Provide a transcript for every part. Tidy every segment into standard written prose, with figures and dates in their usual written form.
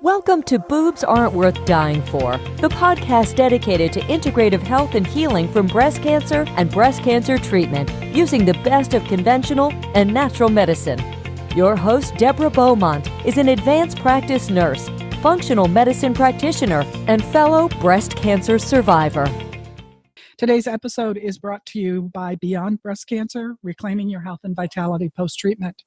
Welcome to Boobs Aren't Worth Dying For, the podcast dedicated to integrative health and healing from breast cancer and breast cancer treatment using the best of conventional and natural medicine. Your host, Deborah Beaumont, is an advanced practice nurse, functional medicine practitioner, and fellow breast cancer survivor. Today's episode is brought to you by Beyond Breast Cancer, Reclaiming Your Health and Vitality Post-Treatment.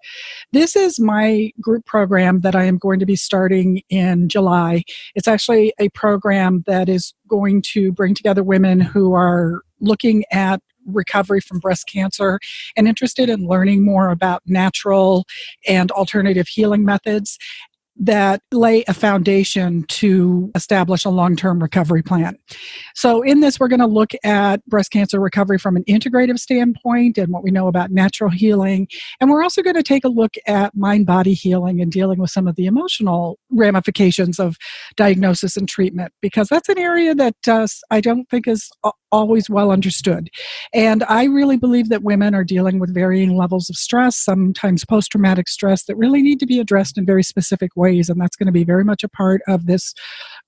This is my group program that I am going to be starting in July. It's actually a program that is going to bring together women who are looking at recovery from breast cancer and interested in learning more about natural and alternative healing methods that lay a foundation to establish a long-term recovery plan. So in this, we're going to look at breast cancer recovery from an integrative standpoint and what we know about natural healing. And we're also going to take a look at mind-body healing and dealing with some of the emotional ramifications of diagnosis and treatment, because that's an area that I don't think is always well understood. And I really believe that women are dealing with varying levels of stress, sometimes post-traumatic stress, that really need to be addressed in very specific ways. And that's going to be very much a part of this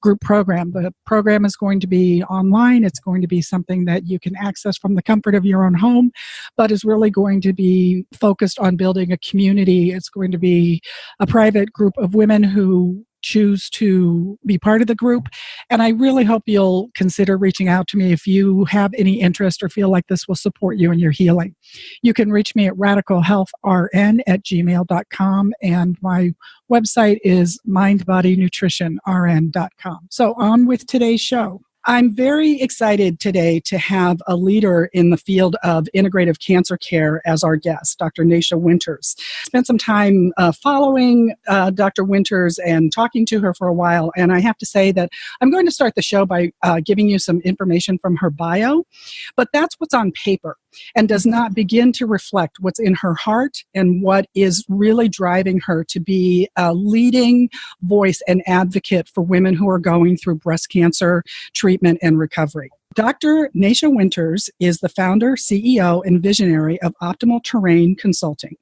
group program. The program is going to be online. It's going to be something that you can access from the comfort of your own home, but is really going to be focused on building a community. It's going to be a private group of women who choose to be part of the group. And I really hope you'll consider reaching out to me if you have any interest or feel like this will support you in your healing. You can reach me at radicalhealthrn@gmail.com, and my website is mindbodynutritionrn.com. So on with today's show. I'm very excited today to have a leader in the field of integrative cancer care as our guest, Dr. Nasha Winters. Spent some time following Dr. Winters and talking to her for a while, and I have to say that I'm going to start the show by giving you some information from her bio, but that's what's on paper and does not begin to reflect what's in her heart and what is really driving her to be a leading voice and advocate for women who are going through breast cancer treatment and recovery. Dr. Nasha Winters is the founder, CEO, and visionary of Optimal Terrain Consulting.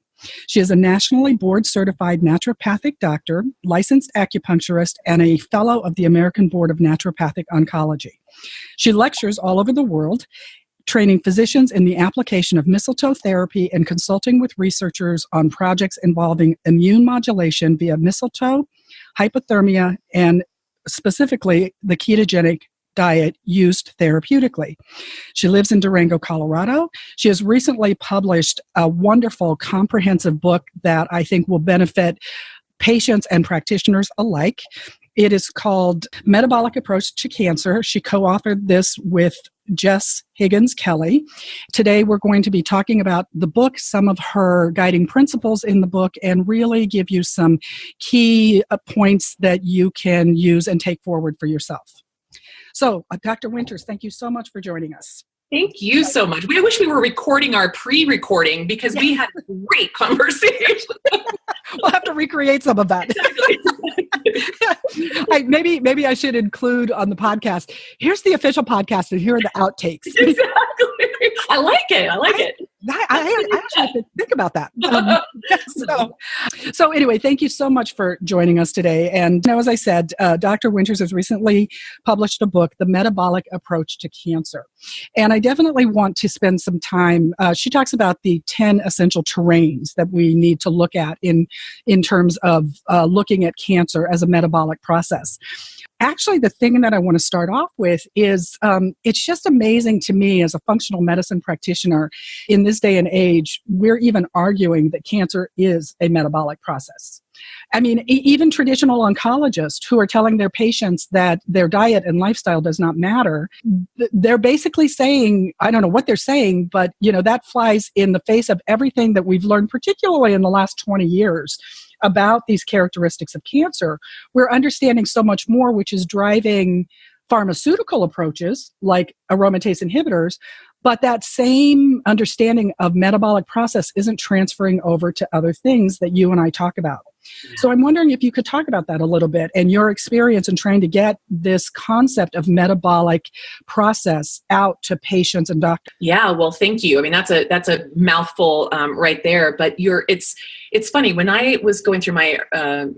She is a nationally board-certified naturopathic doctor, licensed acupuncturist, and a fellow of the American Board of Naturopathic Oncology. She lectures all over the world, training physicians in the application of mistletoe therapy and consulting with researchers on projects involving immune modulation via mistletoe, hypothermia, and specifically the ketogenic diet used therapeutically. She lives in Durango, Colorado. She has recently published a wonderful comprehensive book that I think will benefit patients and practitioners alike. It is called Metabolic Approach to Cancer. She co-authored this with Jess Higgins Kelly. Today, we're going to be talking about the book, some of her guiding principles in the book, and really give you some key points that you can use and take forward for yourself. So, Dr. Winters, thank you so much for joining us. Thank you so much. I wish we were recording our pre-recording because we had a great conversation. We'll have to recreate some of that. Maybe I should include on the podcast, here's the official podcast and here are the outtakes. Exactly. I like it. I actually have to think about that. So anyway, thank you so much for joining us today. And as I said, Dr. Winters has recently published a book, The Metabolic Approach to Cancer. And I definitely want to spend some time. She talks about the 10 essential terrains that we need to look at in terms of looking at cancer as a metabolic process. Actually, the thing that I want to start off with is it's just amazing to me as a functional medicine practitioner in this day and age, we're even arguing that cancer is a metabolic process. I mean, even traditional oncologists who are telling their patients that their diet and lifestyle does not matter, they're basically saying, I don't know what they're saying, but that flies in the face of everything that we've learned, particularly in the last 20 years about these characteristics of cancer. We're understanding so much more, which is driving pharmaceutical approaches like aromatase inhibitors, but that same understanding of metabolic process isn't transferring over to other things that you and I talk about. So I'm wondering if you could talk about that a little bit and your experience in trying to get this concept of metabolic process out to patients and doctors. Yeah, well, thank you. I mean, that's a mouthful right there. But it's funny, when I was going through my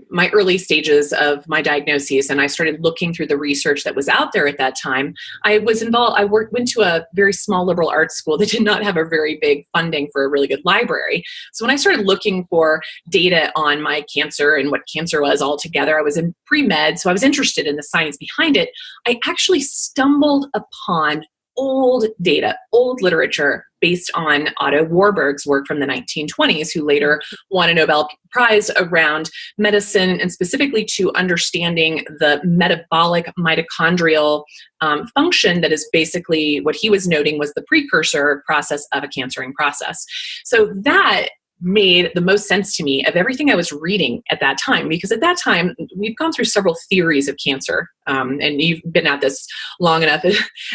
my early stages of my diagnosis, and I started looking through the research that was out there at that time. I was involved. Went to a very small liberal arts school that did not have a very big funding for a really good library. So when I started looking for data on my cancer and what cancer was altogether, I was in pre-med, so I was interested in the science behind it. I actually stumbled upon old data, old literature based on Otto Warburg's work from the 1920s, who later won a Nobel Prize around medicine and specifically to understanding the metabolic mitochondrial function that is basically what he was noting was the precursor process of a cancering process. So that made the most sense to me of everything I was reading at that time, because at that time we've gone through several theories of cancer, and you've been at this long enough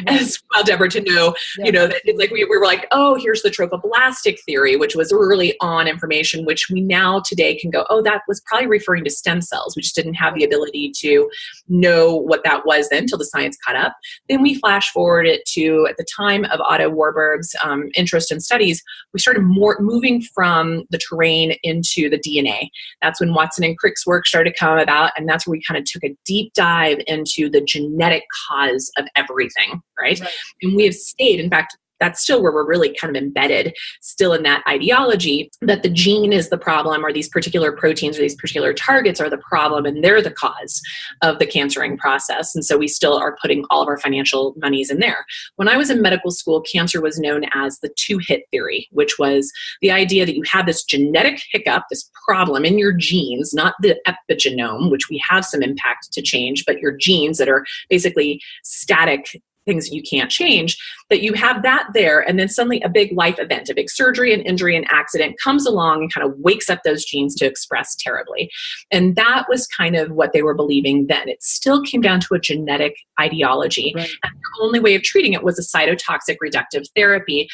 as well, Deborah, to know, that it's like we were like, oh, here's the trophoblastic theory, which was early on information, which we now today can go, oh, that was probably referring to stem cells. We just didn't have the ability to know what that was then until the science caught up. Then we flash forward it to at the time of Otto Warburg's interest in studies, we started moving from the terrain into the DNA. That's when Watson and Crick's work started to come about, and that's where we kind of took a deep dive into the genetic cause of everything, right? And we have stayed, in fact, that's still where we're really kind of embedded still in that ideology that the gene is the problem, or these particular proteins or these particular targets are the problem, and they're the cause of the cancering process. And so we still are putting all of our financial monies in there. When I was in medical school, cancer was known as the two-hit theory, which was the idea that you have this genetic hiccup, this problem in your genes, not the epigenome, which we have some impact to change, but your genes that are basically static things that you can't change, that you have that there, and then suddenly a big life event, a big surgery, an injury, an accident comes along and kind of wakes up those genes to express terribly. And that was kind of what they were believing then. It still came down to a genetic ideology. Right. And the only way of treating it was a cytotoxic reductive therapy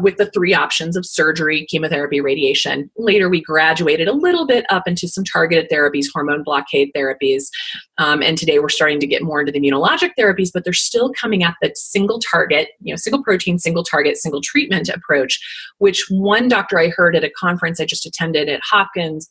with the three options of surgery, chemotherapy, radiation. Later, we graduated a little bit up into some targeted therapies, hormone blockade therapies. And today we're starting to get more into the immunologic therapies, but they're still coming at the single target, single protein, single target, single treatment approach, which one doctor I heard at a conference I just attended at Hopkins,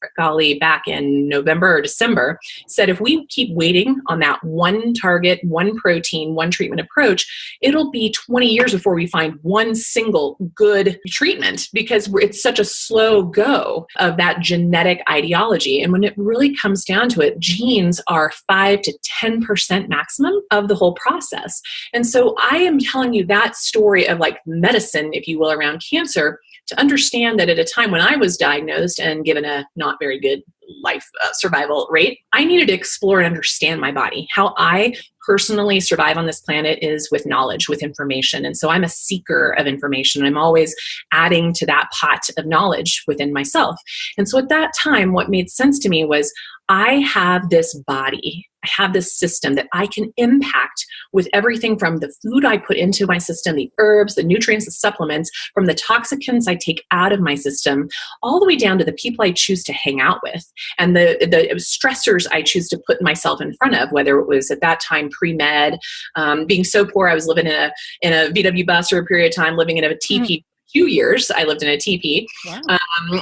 back in November or December, said if we keep waiting on that one target, one protein, one treatment approach, it'll be 20 years before we find one single good treatment, because it's such a slow go of that genetic ideology. And when it really comes down to it, genes are 5 to 10% maximum of the whole process. And so I am telling you that story of like medicine, if you will, around cancer, to understand that at a time when I was diagnosed and given a not very good life survival rate, I needed to explore and understand my body. How I personally survive on this planet is with knowledge, with information. And so I'm a seeker of information. I'm always adding to that pot of knowledge within myself. And so at that time, what made sense to me was I have this body, I have this system that I can impact with everything from the food I put into my system, the herbs, the nutrients, the supplements, from the toxicants I take out of my system, all the way down to the people I choose to hang out with and the stressors I choose to put myself in front of, whether it was at that time pre-med, being so poor I was living in a VW bus for a period of time, living in a teepee. 2 years I lived in a teepee. Wow.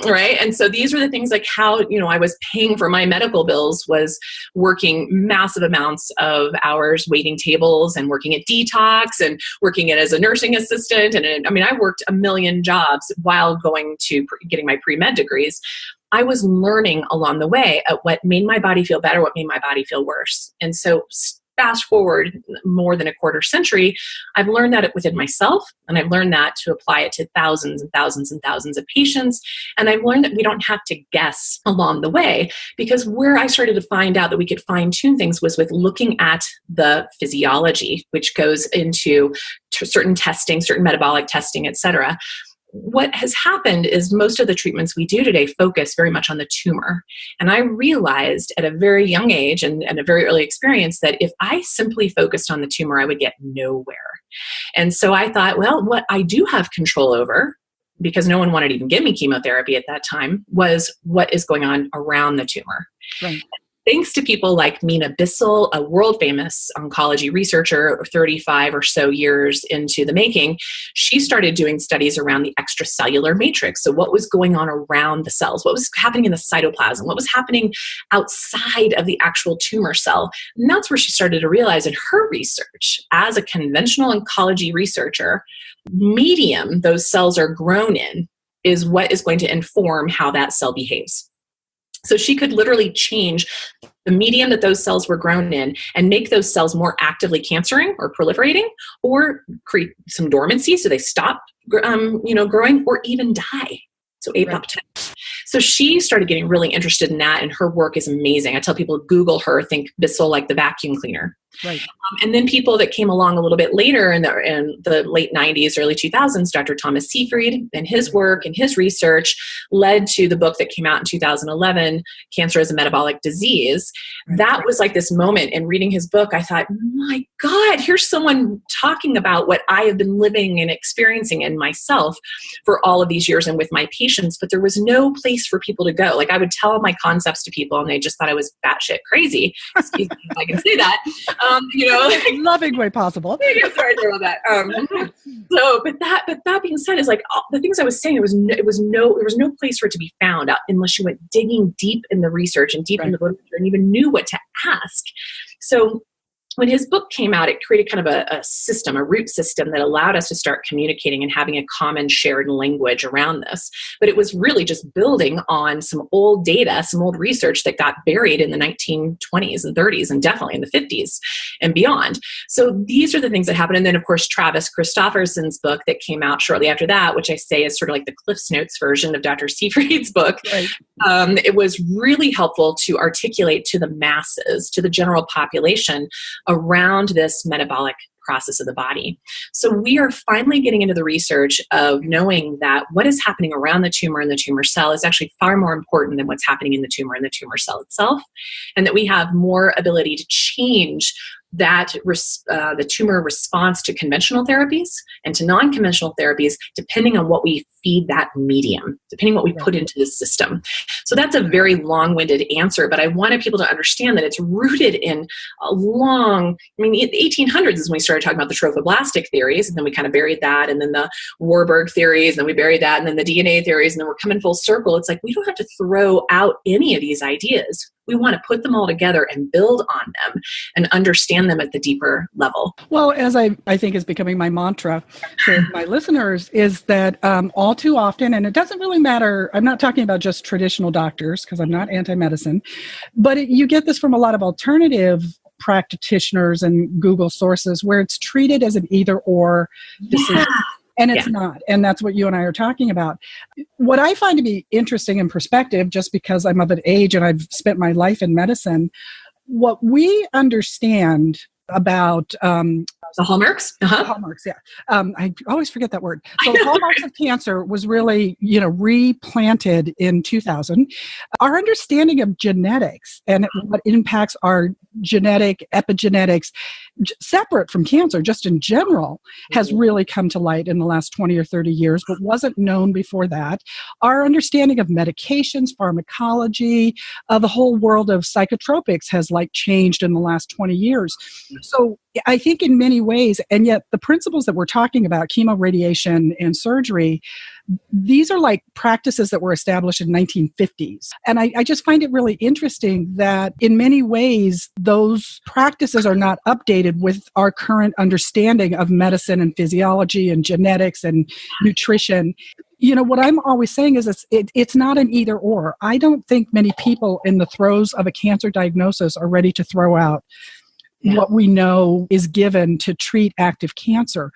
Right. And so these were the things like how, I was paying for my medical bills was working massive amounts of hours, waiting tables and working at detox and working as a nursing assistant. And I worked a million jobs while going to getting my pre-med degrees. I was learning along the way at what made my body feel better, what made my body feel worse. And so fast forward more than a quarter century, I've learned that within myself, and I've learned that to apply it to thousands and thousands and thousands of patients. And I've learned that we don't have to guess along the way, because where I started to find out that we could fine tune things was with looking at the physiology, which goes into certain testing, certain metabolic testing, et cetera. What has happened is most of the treatments we do today focus very much on the tumor. And I realized at a very young age and a very early experience that if I simply focused on the tumor, I would get nowhere. And so I thought, well, what I do have control over, because no one wanted to even give me chemotherapy at that time, was what is going on around the tumor. Right. Thanks to people like Mina Bissell, a world-famous oncology researcher, 35 or so years into the making, she started doing studies around the extracellular matrix. So what was going on around the cells? What was happening in the cytoplasm? What was happening outside of the actual tumor cell? And that's where she started to realize in her research, as a conventional oncology researcher, medium those cells are grown in is what is going to inform how that cell behaves. So she could literally change the medium that those cells were grown in and make those cells more actively cancering or proliferating, or create some dormancy so they stop growing, or even die. So apoptosis. Right. So she started getting really interested in that, and her work is amazing. I tell people, Google her, think Bissell like the vacuum cleaner. Right. And then people that came along a little bit later in the late 90s, early 2000s, Dr. Thomas Seyfried and his work and his research led to the book that came out in 2011, Cancer as a Metabolic Disease. Right. That was like this moment in reading his book. I thought, my God, here's someone talking about what I have been living and experiencing in myself for all of these years and with my patients, but there was no place for people to go. Like, I would tell my concepts to people and they just thought I was batshit crazy. Excuse me if I can say that. Loving way possible. Sorry about that. But that being said, is like the things I was saying. There was no place for it to be found out unless you went digging deep in the research and deep in the literature and even knew what to ask. So when his book came out, it created kind of a system, a root system that allowed us to start communicating and having a common shared language around this. But it was really just building on some old data, some old research that got buried in the 1920s and 30s and definitely in the 50s and beyond. So these are the things that happened. And then, of course, Travis Christofferson's book that came out shortly after that, which I say is sort of like the Cliff's Notes version of Dr. Seyfried's book. Right. It was really helpful to articulate to the masses, to the general population, around this metabolic process of the body. So we are finally getting into the research of knowing that what is happening around the tumor and the tumor cell is actually far more important than what's happening in the tumor and the tumor cell itself, and that we have more ability to change that the tumor response to conventional therapies and to non-conventional therapies, depending on what we feed that medium, depending on what we put into the system. So that's a very long-winded answer, but I wanted people to understand that it's rooted in a long, the 1800s is when we started talking about the trophoblastic theories, and then we kind of buried that, and then the Warburg theories, and then we buried that, and then the DNA theories, and then we're coming full circle. It's like, we don't have to throw out any of these ideas. We want to put them all together and build on them and understand them at the deeper level. Well, as I think is becoming my mantra to my listeners, is that all too often, and it doesn't really matter, I'm not talking about just traditional doctors because I'm not anti-medicine, but you get this from a lot of alternative practitioners and Google sources where it's treated as an either-or decision. Yeah. And it's not. And that's what you and I are talking about. What I find to be interesting in perspective, just because I'm of an age and I've spent my life in medicine, what we understand about the hallmarks. The hallmarks, yeah. I always forget that word. So the hallmarks of cancer was really, replanted in 2000. Our understanding of genetics and what impacts our genetic epigenetics, separate from cancer, just in general, has really come to light in the last 20 or 30 years, but wasn't known before that. Our understanding of medications, pharmacology, the whole world of psychotropics has changed in the last 20 years. So I think in many ways, and yet the principles that we're talking about, chemo, radiation, and surgery, these are practices that were established in 1950s. And I just find it really interesting that in many ways, those practices are not updated with our current understanding of medicine and physiology and genetics and nutrition. What I'm always saying is it's not an either or. I don't think many people in the throes of a cancer diagnosis are ready to throw out what we know is given to treat active cancer.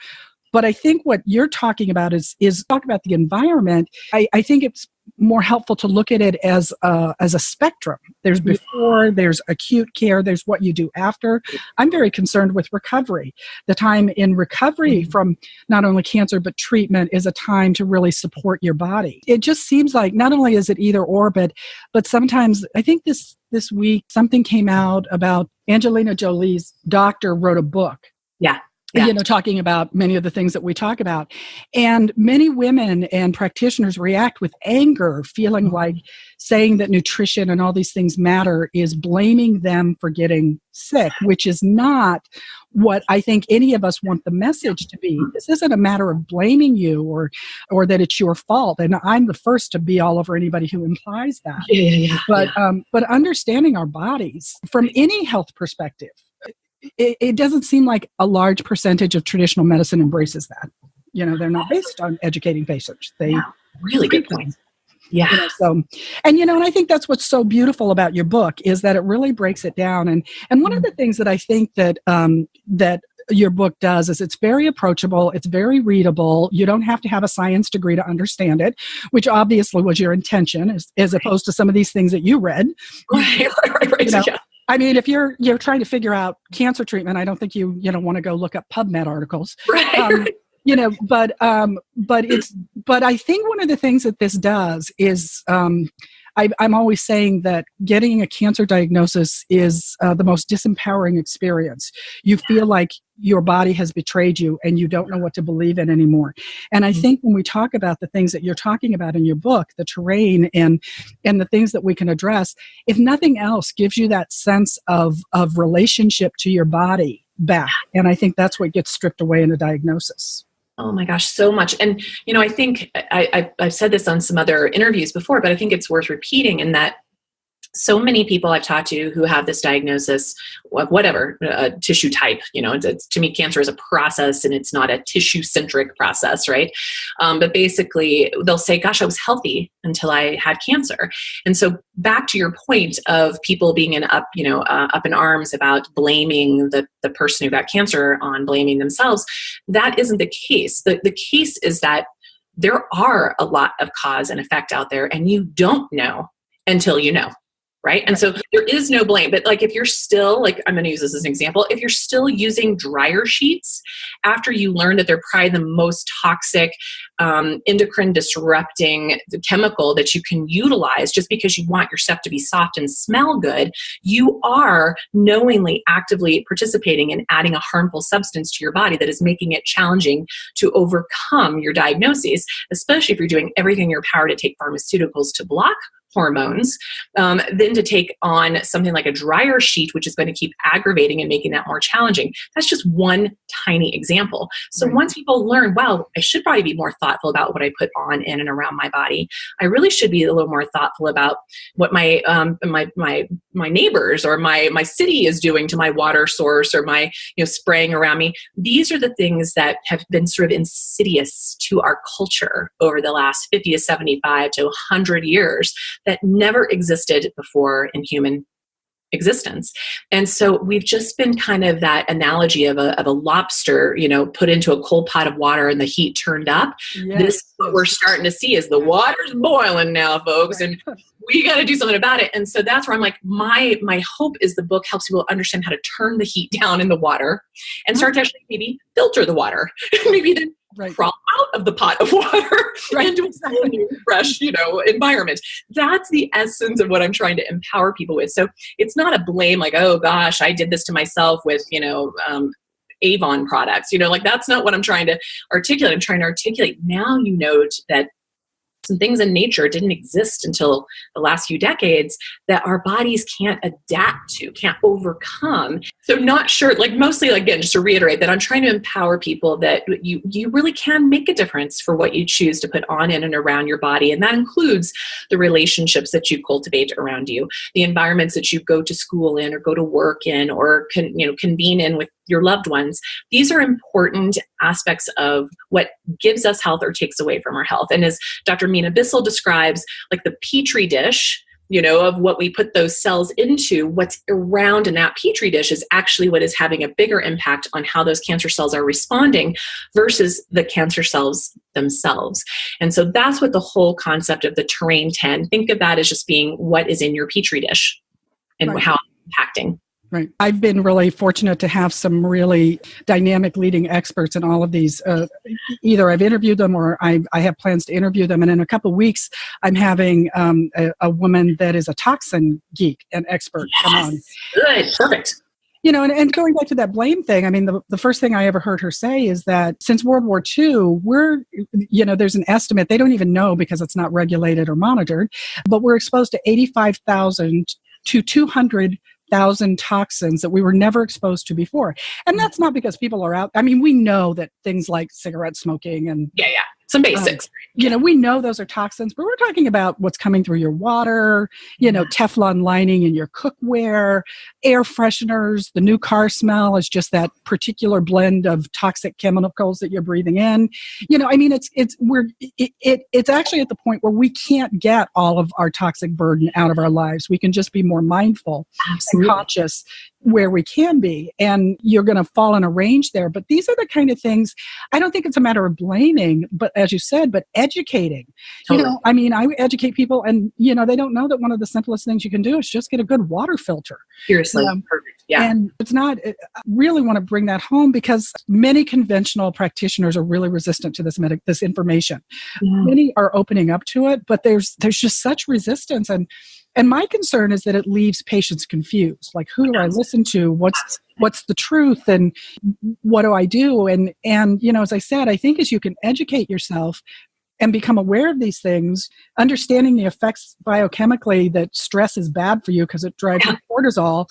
But I think what you're talking about is talk about the environment. I think it's more helpful to look at it as a spectrum. There's before, there's acute care, there's what you do after. I'm very concerned with recovery. The time in recovery from not only cancer, but treatment is a time to really support your body. It just seems like not only is it either or, but sometimes I think this week something came out about Angelina Jolie's doctor wrote a book. Yeah. talking about many of the things that we talk about. And many women and practitioners react with anger, feeling like saying that nutrition and all these things matter is blaming them for getting sick, which is not what I think any of us want the message to be. This isn't a matter of blaming you or that it's your fault. And I'm the first to be all over anybody who implies that. But understanding our bodies from any health perspective, it doesn't seem like a large percentage of traditional medicine embraces that. They're not based on educating patients. Really good point. Yeah. And I think that's what's so beautiful about your book is that it really breaks it down. And one of the things that I think that your book does is it's very approachable. It's very readable. You don't have to have a science degree to understand it, which obviously was your intention as opposed to some of these things that you read. Right. Yeah. I mean, if you're trying to figure out cancer treatment, I don't think you want to go look up PubMed articles, right. But I think one of the things that this does is I'm always saying that getting a cancer diagnosis is the most disempowering experience. You feel like your body has betrayed you and you don't know what to believe in anymore. And I think when we talk about the things that you're talking about in your book, the terrain and the things that we can address, if nothing else, gives you that sense of relationship to your body back. And I think that's what gets stripped away in a diagnosis. Oh my gosh, so much. And, I think I've said this on some other interviews before, but I think it's worth repeating in that so many people I've talked to who have this diagnosis of whatever tissue type, to me, cancer is a process and it's not a tissue-centric process, right? But basically they'll say, gosh, I was healthy until I had cancer. And so back to your point of people being up in arms about blaming the person who got cancer on blaming themselves, that isn't the case. The case is that there are a lot of cause and effect out there and you don't know until you know. Right. And so there is no blame. But if you're still I'm going to use this as an example, if you're still using dryer sheets after you learn that they're probably the most toxic, endocrine disrupting chemical that you can utilize just because you want your stuff to be soft and smell good, you are knowingly, actively participating in adding a harmful substance to your body that is making it challenging to overcome your diagnoses, especially if you're doing everything in your power to take pharmaceuticals to block hormones, then to take on something like a dryer sheet, which is going to keep aggravating and making that more challenging. That's just one tiny example. So once people learn, wow, I should probably be more thoughtful about what I put on in and around my body. I really should be a little more thoughtful about what my neighbors or my city is doing to my water source or my spraying around me. These are the things that have been sort of insidious to our culture over the last 50 to 75 to 100 years that never existed before in human existence. And so we've just been kind of that analogy of a lobster, put into a cold pot of water and the heat turned up. Yes. This what we're starting to see is the water's boiling now, folks, and we got to do something about it. And so that's where I'm like, my hope is the book helps people understand how to turn the heat down in the water and start to actually maybe filter the water, maybe then crawl out of the pot of water into a new, fresh, environment. That's the essence of what I'm trying to empower people with. So it's not a blame like, oh gosh, I did this to myself with, Avon products, that's not what I'm trying to articulate. I'm trying to articulate now, that some things in nature didn't exist until the last few decades that our bodies can't adapt to, can't overcome. So not sure, mostly, again, just to reiterate that I'm trying to empower people that you really can make a difference for what you choose to put on in and around your body. And that includes the relationships that you cultivate around you, the environments that you go to school in or go to work in or convene in with your loved ones. These are important aspects of what gives us health or takes away from our health. And as Dr. Mina Bissell describes, the petri dish, of what we put those cells into, what's around in that petri dish is actually what is having a bigger impact on how those cancer cells are responding versus the cancer cells themselves. And so that's what the whole concept of the terrain 10, think of that as just being what is in your petri dish and how it's impacting. Right. I've been really fortunate to have some really dynamic leading experts in all of these. Either I've interviewed them or I have plans to interview them. And in a couple of weeks, I'm having a woman that is a toxin geek and expert come on. Good. Perfect. And going back to that blame thing, I mean, the first thing I ever heard her say is that since World War II, there's an estimate, they don't even know because it's not regulated or monitored, but we're exposed to 85,000 to 200,000 toxins that we were never exposed to before. And that's not because people are out. I mean, we know that things like cigarette smoking and some basics. We know those are toxins, but we're talking about what's coming through your water, Teflon lining in your cookware, air fresheners. The new car smell is just that particular blend of toxic chemicals that you're breathing in. It's actually at the point where we can't get all of our toxic burden out of our lives. We can just be more mindful and conscious where we can be, and you're going to fall in a range there. But these are the kind of things, I don't think it's a matter of blaming, but as you said, but educating. Totally. I educate people, and they don't know that one of the simplest things you can do is just get a good water filter. Seriously. Perfect. Yeah. And I really want to bring that home because many conventional practitioners are really resistant to this information. Yeah. Many are opening up to it, but there's just such resistance. And my concern is that it leaves patients confused. Like, who do I listen to? What's the truth? And what do I do? And as I said, I think as you can educate yourself and become aware of these things, understanding the effects biochemically that stress is bad for you because it drives your cortisol,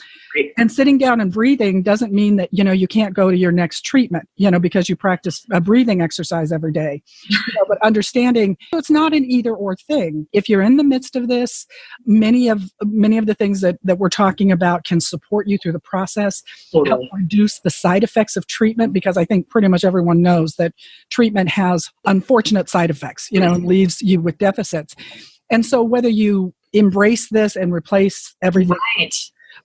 and sitting down and breathing doesn't mean that, you can't go to your next treatment, because you practice a breathing exercise every day. But understanding it's not an either or thing. If you're in the midst of this, many of the things that we're talking about can support you through the process, help reduce the side effects of treatment, because I think pretty much everyone knows that treatment has unfortunate side effects, and leaves you with deficits. And so whether you embrace this and replace everything,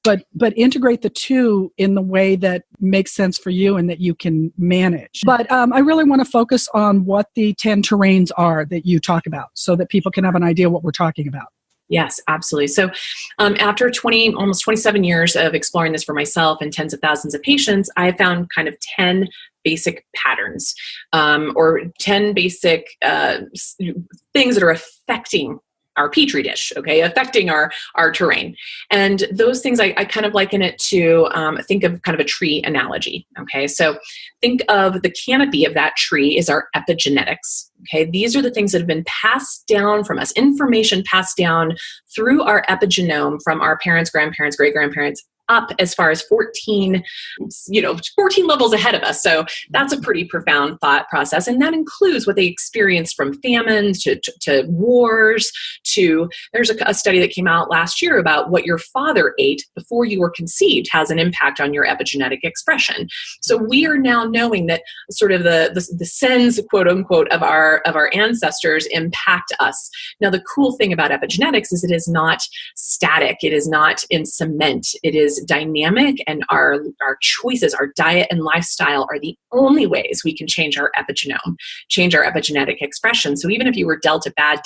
but integrate the two in the way that makes sense for you and that you can manage. But I really want to focus on what the 10 terrains are that you talk about so that people can have an idea what we're talking about. Yes, absolutely. So after almost 27 years of exploring this for myself and tens of thousands of patients, I have found kind of 10 basic patterns or 10 basic things that are affecting our petri dish, affecting our terrain. And those things, I kind of liken it to, think of kind of a tree analogy, So think of the canopy of that tree is our epigenetics, These are the things that have been passed down from us, information passed down through our epigenome from our parents, grandparents, great-grandparents, up as far as 14 levels ahead of us. So that's a pretty profound thought process. And that includes what they experienced from famines to wars there's a study that came out last year about what your father ate before you were conceived has an impact on your epigenetic expression. So we are now knowing that sort of the sins, quote unquote, of our ancestors impact us. Now, the cool thing about epigenetics is it is not static. It is not in cement. It is dynamic, and our choices, our diet and lifestyle are the only ways we can change our epigenome, change our epigenetic expression. So even if you were dealt a bad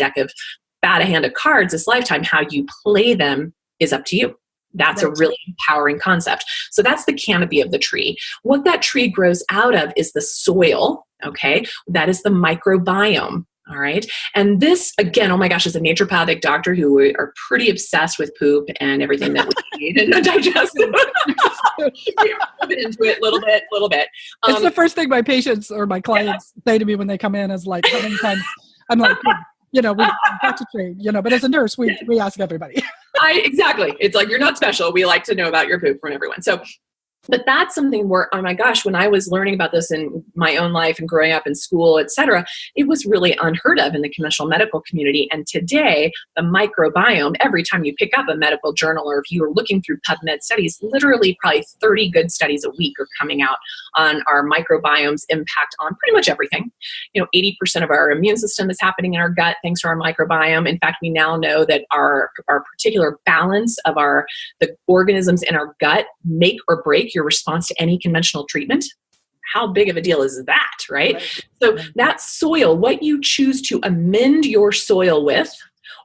hand of cards this lifetime, how you play them is up to you. That's a really empowering concept. So that's the canopy of the tree. What that tree grows out of is the soil, That is the microbiome. All right. And this, again, oh my gosh, as a naturopathic doctor who are pretty obsessed with poop and everything that we eat and digest. We move into it a little bit. It's the first thing my patients or my clients say to me when they come in is like, how many times I'm like, we have to train, but as a nurse, we ask everybody. Exactly. It's like, you're not special. We like to know about your poop from everyone. So, but that's something where, oh my gosh, when I was learning about this in my own life and growing up in school, et cetera, it was really unheard of in the conventional medical community. And today, the microbiome, every time you pick up a medical journal or if you are looking through PubMed studies, literally probably 30 good studies a week are coming out on our microbiome's impact on pretty much everything. 80% of our immune system is happening in our gut thanks to our microbiome. In fact, we now know that our particular balance of the organisms in our gut make or break your response to any conventional treatment. How big of a deal is that, right? So that soil, what you choose to amend your soil with,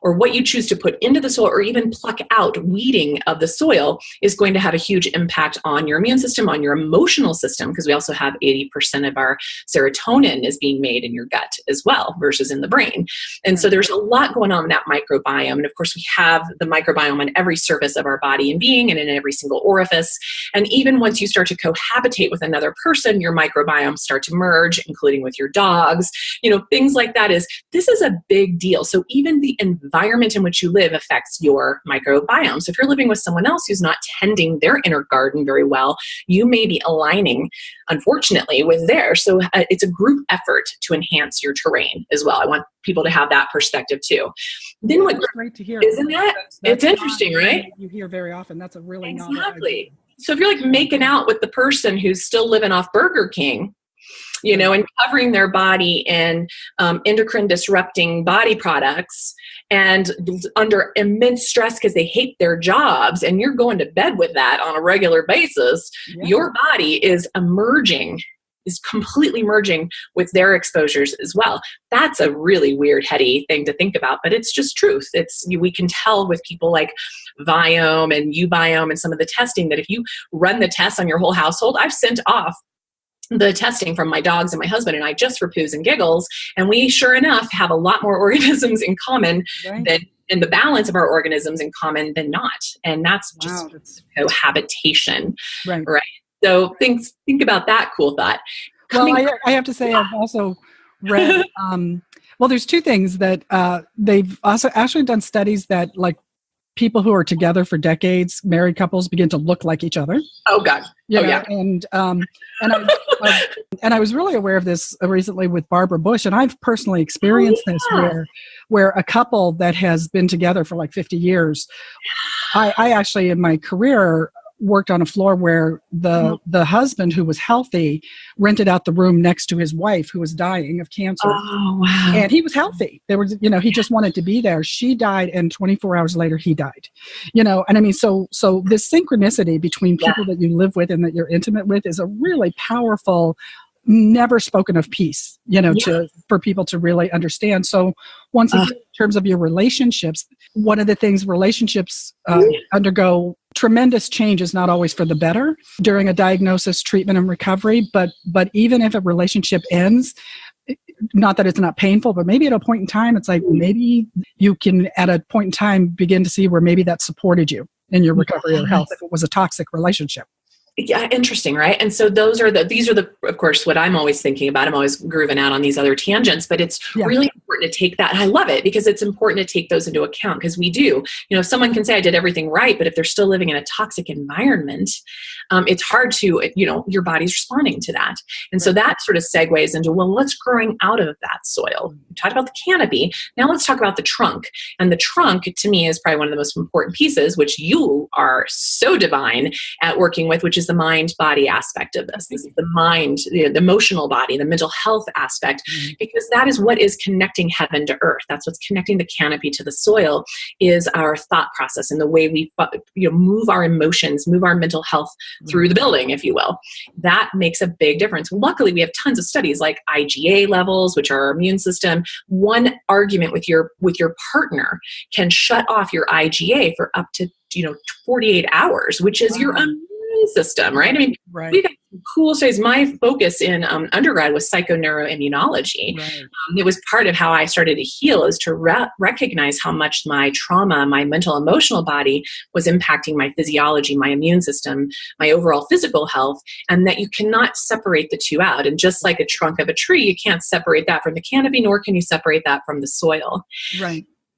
or what you choose to put into the soil or even pluck out, weeding of the soil is going to have a huge impact on your immune system, on your emotional system, because we also have 80% of our serotonin is being made in your gut as well versus in the brain. And so there's a lot going on in that microbiome. And of course, we have the microbiome on every surface of our body and being and in every single orifice. And even once you start to cohabitate with another person, your microbiomes start to merge, including with your dogs, things like that. This is a big deal. So even the environment in which you live affects your microbiome. So if you're living with someone else who's not tending their inner garden very well, you may be aligning, unfortunately, with theirs. So it's a group effort to enhance your terrain as well. I want people to have that perspective too. Then That's great to hear. Isn't that? It's interesting, right? You hear very often. That's a really exactly. So if you're like making out with the person who's still living off Burger King, and covering their body in endocrine disrupting body products and under immense stress because they hate their jobs, and you're going to bed with that on a regular basis, your body is completely merging with their exposures as well. That's a really weird, heady thing to think about, but it's just truth. We can tell with people like Viome and Ubiome and some of the testing that if you run the tests on your whole household, I've sent off the testing from my dogs and my husband and I just for poos and giggles. And we sure enough have a lot more organisms in common than in the balance of our organisms in common than not. And that's just cohabitation. Right. So think about that cool thought. I have to say I've also read, there's two things that they've also actually done studies that like people who are together for decades, married couples, begin to look like each other. Oh God. Yeah. And I was really aware of this recently with Barbara Bush, and I've personally experienced this where a couple that has been together for like 50 years, I actually in my career worked on a floor where the husband who was healthy rented out the room next to his wife who was dying of cancer. Oh, wow. And he was healthy. There was, he just wanted to be there. She died, and 24 hours later he died. And I mean, so this synchronicity between people that you live with and that you're intimate with is a really powerful, never spoken of piece, for people to really understand. So once again, in terms of your relationships, one of the things relationships undergo tremendous change is not always for the better during a diagnosis, treatment, and recovery. But even if a relationship ends, not that it's not painful, but maybe at a point in time, it's like maybe you can at a point in time begin to see where maybe that supported you in your recovery or health if it was a toxic relationship. Yeah, interesting, right? And so these are the, of course, what I'm always thinking about. I'm always grooving out on these other tangents, but it's really important to take that. And I love it because it's important to take those into account because we do. Someone can say I did everything right, but if they're still living in a toxic environment, it's hard to, your body's responding to that. And so that sort of segues into, well, what's growing out of that soil? We talked about the canopy. Now let's talk about the trunk. And the trunk, to me, is probably one of the most important pieces, which you are so divine at working with, which is the mind-body aspect of this. This is the mind, the emotional body, the mental health aspect, because that is what is connecting heaven to earth. That's what's connecting the canopy to the soil is our thought process and the way we move our emotions, move our mental health through the building, if you will. That makes a big difference. Luckily, we have tons of studies like IgA levels, which are our immune system. One argument with your partner can shut off your IgA for up to 48 hours, which is your immune system, right? I mean, we got some cool studies. My focus in undergrad was psychoneuroimmunology. Right. It was part of how I started to heal is to recognize how much my trauma, my mental, emotional body was impacting my physiology, my immune system, my overall physical health, and that you cannot separate the two out. And just like a trunk of a tree, you can't separate that from the canopy, nor can you separate that from the soil.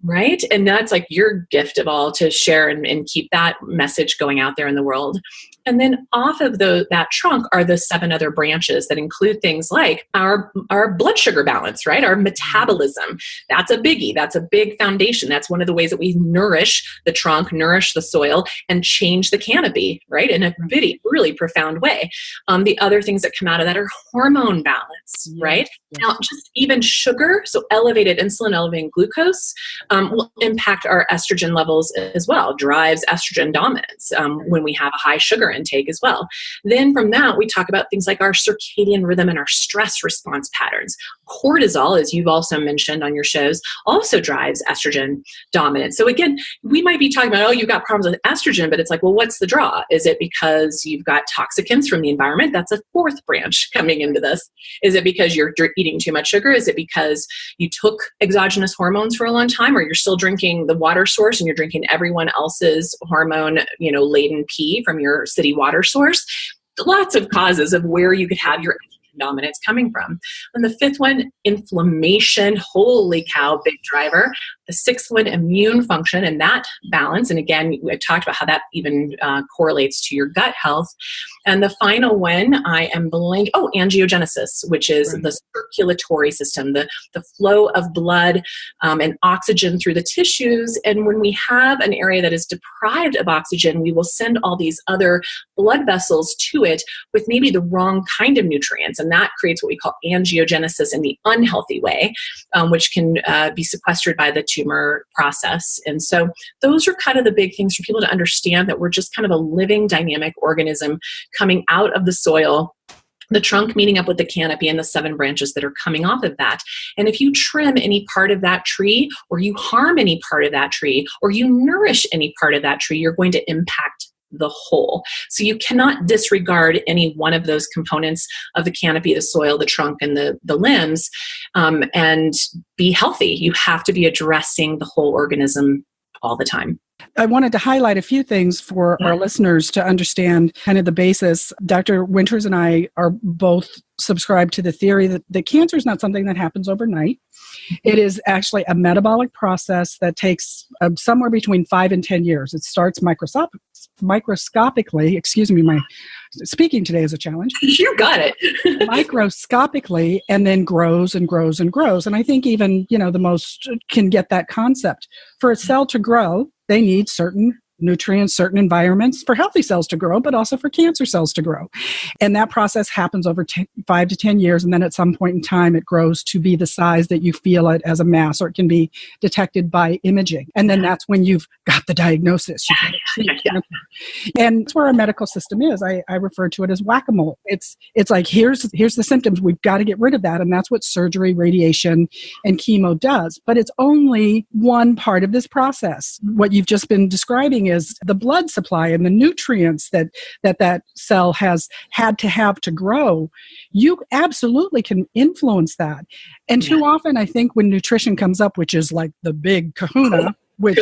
Right? And that's like your gift of all to share and keep that message going out there in the world. And then off of that trunk are the 7 other branches that include things like our blood sugar balance, right? Our metabolism. That's a biggie. That's a big foundation. That's one of the ways that we nourish the trunk, nourish the soil, and change the canopy, right? In a really profound way. The other things that come out of that are hormone balance, right? Yes. Now, just even sugar, so elevated insulin, elevated glucose, will impact our estrogen levels as well, drives estrogen dominance when we have a high sugar intake as well. Then from that, we talk about things like our circadian rhythm and our stress response patterns. Cortisol, as you've also mentioned on your shows, also drives estrogen dominance. So again, we might be talking about, oh, you've got problems with estrogen, but it's like, well, what's the draw? Is it because you've got toxicants from the environment? That's a fourth branch coming into this. Is it because you're eating too much sugar? Is it because you took exogenous hormones for a long time, or you're still drinking the water source and you're drinking everyone else's hormone, laden pee from your city water source? Lots of causes of where you could have your dominance coming from. And the fifth one, inflammation. Holy cow, big driver. The sixth one, immune function and that balance. And again, we talked about how that even correlates to your gut health. And the final one, angiogenesis, which is the circulatory system, the flow of blood and oxygen through the tissues. And when we have an area that is deprived of oxygen, we will send all these other blood vessels to it with maybe the wrong kind of nutrients. And that creates what we call angiogenesis in the unhealthy way, which can be sequestered by the tumor process. And so those are kind of the big things for people to understand, that we're just kind of a living dynamic organism coming out of the soil, the trunk meeting up with the canopy and the 7 branches that are coming off of that. And if you trim any part of that tree, or you harm any part of that tree, or you nourish any part of that tree, you're going to impact the whole. So you cannot disregard any one of those components of the canopy, the soil, the trunk, and the limbs, and be healthy. You have to be addressing the whole organism all the time. I wanted to highlight a few things for our listeners to understand kind of the basis. Dr. Winters and I are both subscribed to the theory that cancer is not something that happens overnight. It is actually a metabolic process that takes somewhere between 5 and 10 years. It starts microscopically, excuse me, my speaking today is a challenge. You got it. Microscopically, and then grows and grows and grows. And I think even, the most can get that concept. For a cell to grow, they need certain nutrients, certain environments for healthy cells to grow, but also for cancer cells to grow. And that process happens over 5 to 10 years. And then at some point in time, it grows to be the size that you feel it as a mass, or it can be detected by imaging. And then that's when you've got the diagnosis. And that's where our medical system is. I refer to it as whack-a-mole. It's like, here's the symptoms. We've got to get rid of that. And that's what surgery, radiation, and chemo does. But it's only one part of this process. What you've just been describing is the blood supply and the nutrients that cell has had to have to grow. You absolutely can influence that. And too often, I think when nutrition comes up, which is like the big kahuna, which,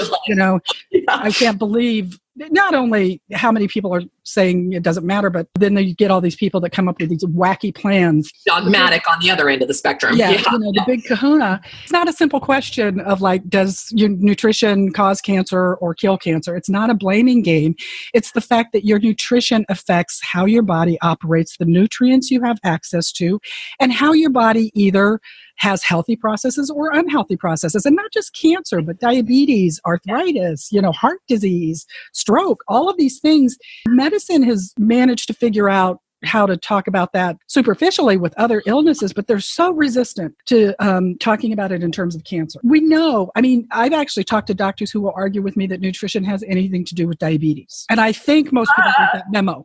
I can't believe not only how many people are saying it doesn't matter, but then you get all these people that come up with these wacky plans. Dogmatic on the other end of the spectrum. Yeah. The big kahuna. It's not a simple question of like, does your nutrition cause cancer or kill cancer? It's not a blaming game. It's the fact that your nutrition affects how your body operates, the nutrients you have access to, and how your body either has healthy processes or unhealthy processes. And not just cancer, but diabetes, arthritis, heart disease, stroke, all of these things. Medicine has managed to figure out how to talk about that superficially with other illnesses, but they're so resistant to talking about it in terms of cancer. We know, I've actually talked to doctors who will argue with me that nutrition has anything to do with diabetes. And I think most people get that memo,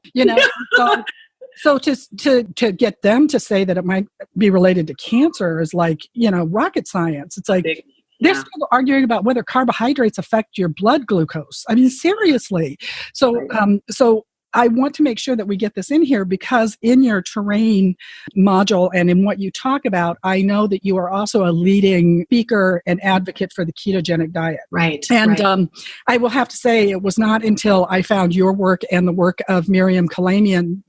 So to get them to say that it might be related to cancer is like, rocket science. It's like they're still arguing about whether carbohydrates affect your blood glucose. Seriously. So I want to make sure that we get this in here, because in your terrain module and in what you talk about, I know that you are also a leading speaker and advocate for the ketogenic diet. Right. And I will have to say, it was not until I found your work and the work of Miriam Calambian,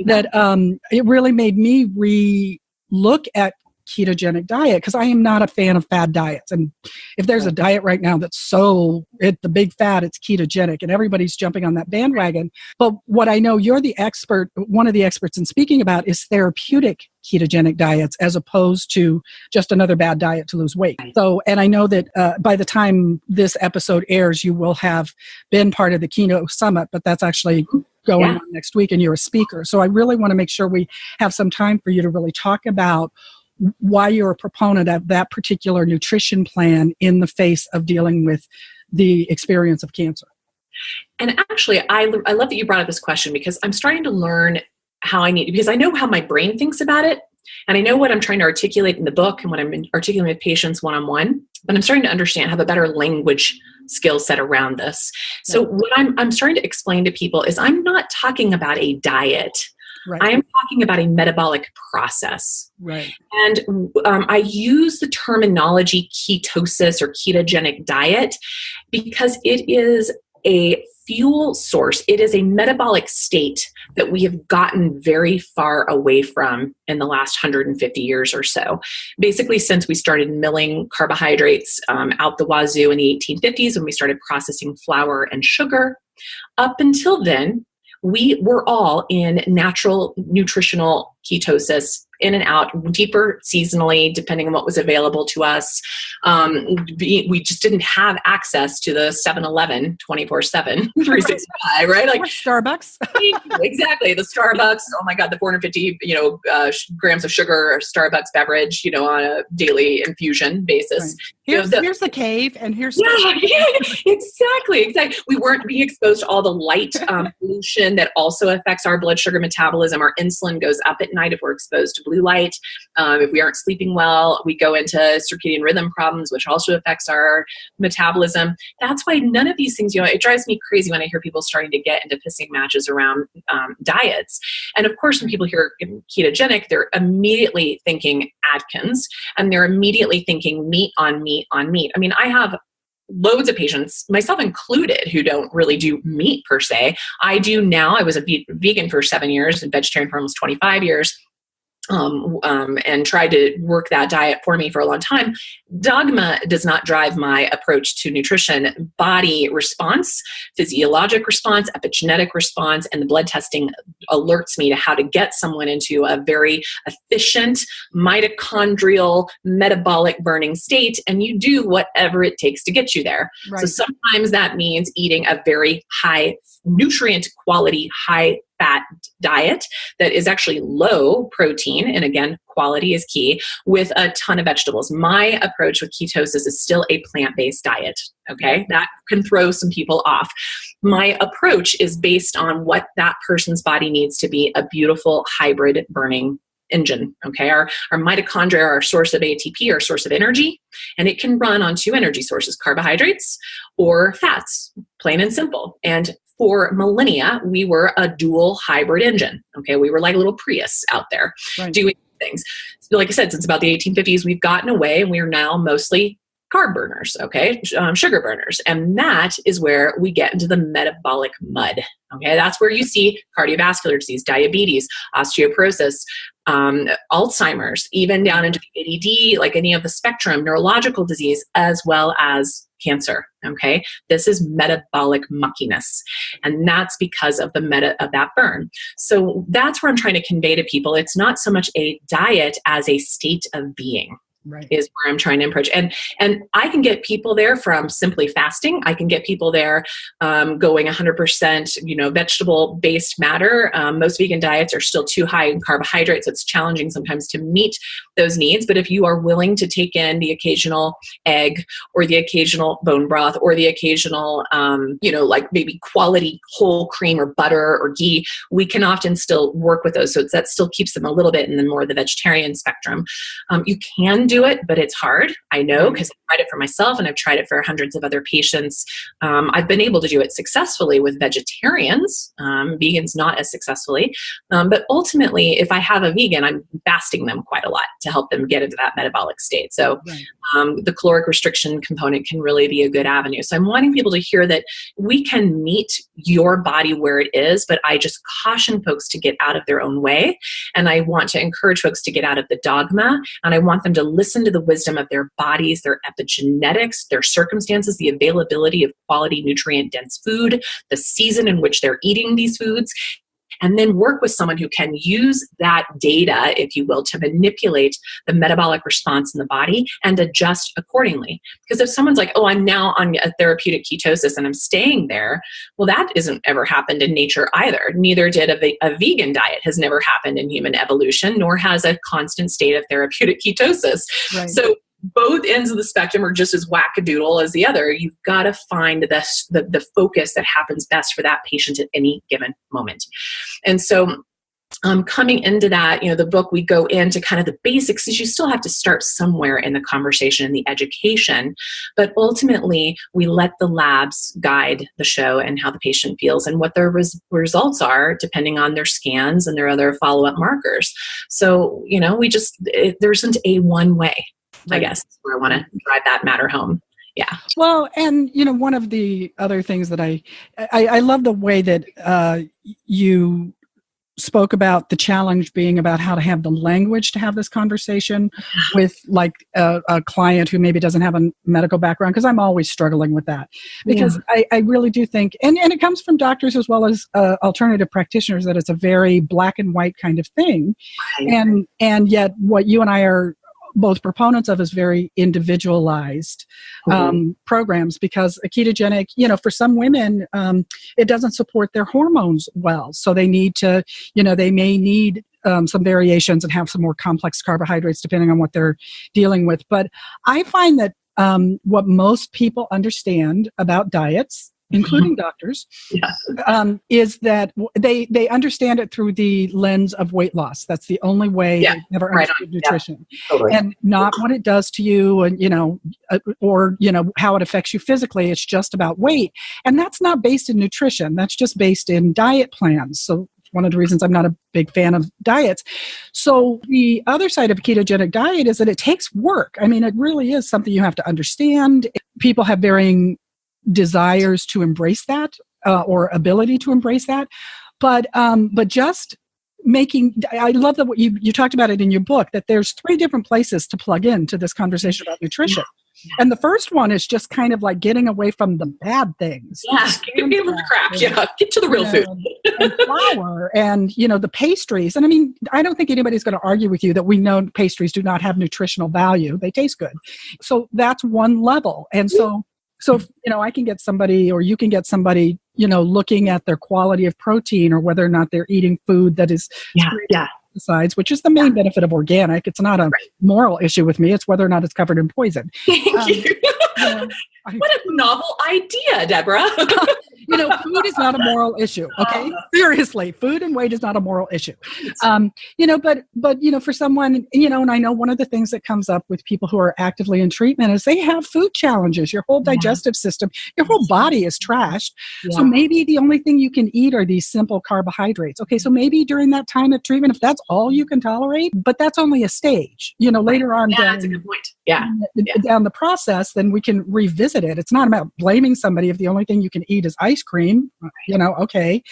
that it really made me re-look at ketogenic diet, because I am not a fan of fad diets. And if there's a diet right now that's the big fad, it's ketogenic, and everybody's jumping on that bandwagon. But what I know you're the expert, one of the experts in speaking about, is therapeutic ketogenic diets, as opposed to just another bad diet to lose weight. So, and I know that by the time this episode airs, you will have been part of the Keynote Summit, but that's actually going on next week, and you're a speaker. So I really want to make sure we have some time for you to really talk about why you're a proponent of that particular nutrition plan in the face of dealing with the experience of cancer. And actually, I love that you brought up this question, because I'm starting to learn how because I know how my brain thinks about it And I know what I'm trying to articulate in the book and what I'm articulating with patients one-on-one, but I'm starting to understand, have a better language skill set around this. So what I'm starting to explain to people is I'm not talking about a diet. Right. I am talking about a metabolic process. Right. And I use the terminology ketosis or ketogenic diet because it is a fuel source. It is a metabolic state that we have gotten very far away from in the last 150 years or so. Basically, since we started milling carbohydrates out the wazoo in the 1850s, when we started processing flour and sugar, up until then, we were all in natural nutritional ketosis, in and out, deeper seasonally, depending on what was available to us. We just didn't have access to the 7-Eleven 24/7, 365, right? Like or Starbucks. Exactly. The Starbucks, oh my God, the 450, grams of sugar Starbucks beverage, on a daily infusion basis. Right. Here's the cave and here's exactly. We weren't being exposed to all the light pollution that also affects our blood sugar metabolism. Our insulin goes up at night if we're exposed to blue light. If we aren't sleeping well, we go into circadian rhythm problems, which also affects our metabolism. That's why none of these things, it drives me crazy when I hear people starting to get into pissing matches around diets. And of course, when people hear ketogenic, they're immediately thinking Atkins, and they're immediately thinking meat on meat on meat. I mean, I have loads of patients, myself included, who don't really do meat per se. I do now. I was a vegan for 7 years and vegetarian for almost 25 years. And tried to work that diet for me for a long time. Dogma does not drive my approach to nutrition. Body response, physiologic response, epigenetic response, and the blood testing alerts me to how to get someone into a very efficient mitochondrial metabolic burning state. And you do whatever it takes to get you there. Right. So sometimes that means eating a very high nutrient quality, high fat diet that is actually low protein. And again, quality is key, with a ton of vegetables. My approach with ketosis is still a plant-based diet. Okay. That can throw some people off. My approach is based on what that person's body needs to be a beautiful hybrid burning engine. Okay. Our mitochondria are our source of ATP, our source of energy, and it can run on two energy sources, carbohydrates or fats, plain and simple. And for millennia, we were a dual hybrid engine. Okay. We were like a little Prius out there doing things. So like I said, since about the 1850s, we've gotten away and we are now mostly carb burners, okay, sugar burners. And that is where we get into the metabolic mud. Okay. That's where you see cardiovascular disease, diabetes, osteoporosis, Alzheimer's, even down into ADD, like any of the spectrum, neurological disease, as well as cancer. Okay. This is metabolic muckiness. And that's because of of that burn. So that's where I'm trying to convey to people. It's not so much a diet as a state of being. Right. Is where I'm trying to approach. And I can get people there from simply fasting. I can get people there going 100%, vegetable-based matter. Most vegan diets are still too high in carbohydrates. It's challenging sometimes to meet those needs. But if you are willing to take in the occasional egg or the occasional bone broth or the occasional, like maybe quality whole cream or butter or ghee, we can often still work with those. So that still keeps them a little bit in the more the vegetarian spectrum. You can do it, but it's hard. I know, because I've tried it for myself and I've tried it for hundreds of other patients. I've been able to do it successfully with vegetarians, vegans not as successfully. But ultimately, if I have a vegan, I'm fasting them quite a lot to help them get into that metabolic state. So the caloric restriction component can really be a good avenue. So I'm wanting people to hear that we can meet your body where it is, but I just caution folks to get out of their own way. And I want to encourage folks to get out of the dogma. And I want them to listen to the wisdom of their bodies, their epigenetics, their circumstances, the availability of quality nutrient-dense food, the season in which they're eating these foods, and then work with someone who can use that data, if you will, to manipulate the metabolic response in the body and adjust accordingly. Because if someone's like, oh, I'm now on a therapeutic ketosis and I'm staying there, well, that isn't ever happened in nature either. Neither did a vegan diet has never happened in human evolution, nor has a constant state of therapeutic ketosis. Right. So both ends of the spectrum are just as wackadoodle as the other. You've got to find the focus that happens best for that patient at any given moment. And so coming into that, the book, we go into kind of the basics, is you still have to start somewhere in the conversation and the education, but ultimately we let the labs guide the show and how the patient feels and what their results are, depending on their scans and their other follow-up markers. So, there isn't a one way, I guess, where I want to drive that matter home. Yeah. Well, and one of the other things that I love the way that you spoke about the challenge being about how to have the language to have this conversation with like a client who maybe doesn't have a medical background, because I'm always struggling with that, because I really do think, and it comes from doctors as well as alternative practitioners, that it's a very black and white kind of thing. Right. And yet what you and I are both proponents of is very individualized programs, because a ketogenic, for some women, it doesn't support their hormones well. So they need to, they may need some variations and have some more complex carbohydrates depending on what they're dealing with. But I find that what most people understand about diets, including doctors, is that they understand it through the lens of weight loss. That's the only way they've ever understood nutrition. Totally. And not what it does to you, and or how it affects you physically. It's just about weight, and that's not based in nutrition. That's just based in diet plans. So one of the reasons I'm not a big fan of diets. So the other side of a ketogenic diet is that it takes work. I mean, it really is something you have to understand. People have varying desires to embrace that or ability to embrace that, but just making, I love that what you talked about it in your book, that there's 3 different places to plug into this conversation about nutrition. And the first one is just kind of like getting away from the bad things. Get rid of the crap. Get to the real food. And flour and, the pastries. And I mean, I don't think anybody's going to argue with you that we know pastries do not have nutritional value. They taste good. So that's one level. And so I can get somebody, or you can get somebody, looking at their quality of protein, or whether or not they're eating food that is pesticides, which is the main benefit of organic. It's not a moral issue with me. It's whether or not it's covered in poison. Thank you. What a novel idea, Deborah. Food is not a moral issue. Okay. Seriously, food and weight is not a moral issue. But for someone, and I know one of the things that comes up with people who are actively in treatment is they have food challenges. Your whole digestive system, your whole body is trashed. Yeah. So maybe the only thing you can eat are these simple carbohydrates. Okay. So maybe during that time of treatment, if that's all you can tolerate, but that's only a stage, later on. Yeah, that's a good point. Down the process, then we can revisit it. It's not about blaming somebody if the only thing you can eat is ice cream, okay.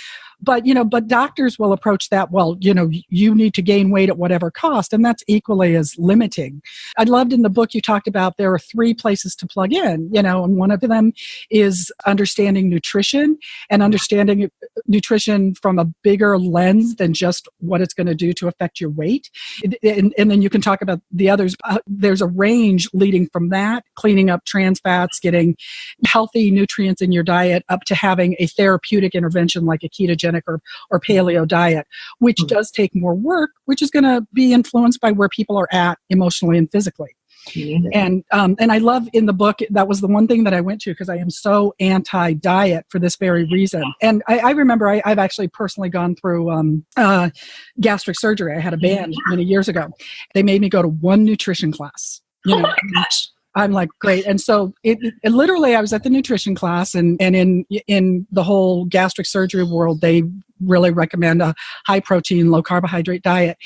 But doctors will approach that, well, you need to gain weight at whatever cost. And that's equally as limiting. I loved in the book, you talked about there are 3 places to plug in, and one of them is understanding nutrition, and understanding nutrition from a bigger lens than just what it's going to do to affect your weight. And then you can talk about the others. There's a range leading from that, cleaning up trans fats, getting healthy nutrients in your diet, up to having a therapeutic intervention like a ketogenic or paleo diet, which does take more work, which is going to be influenced by where people are at emotionally and physically. And I love in the book, that was the one thing that I went to, because I am so anti-diet for this very reason. And I remember I've actually personally gone through gastric surgery. I had a band many years ago. They made me go to one nutrition class. Oh my gosh. I'm like, great. And so it literally, I was at the nutrition class, and in the whole gastric surgery world, they really recommend a high protein, low carbohydrate diet.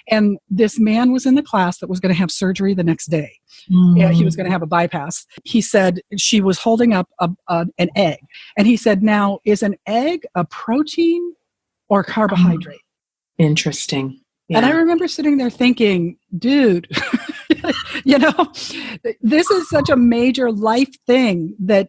And this man was in the class that was going to have surgery the next day. Yeah, he was going to have a bypass. He said she was holding up an egg. And he said, now, is an egg a protein or carbohydrate? Interesting. Yeah. And I remember sitting there thinking, dude, this is such a major life thing that,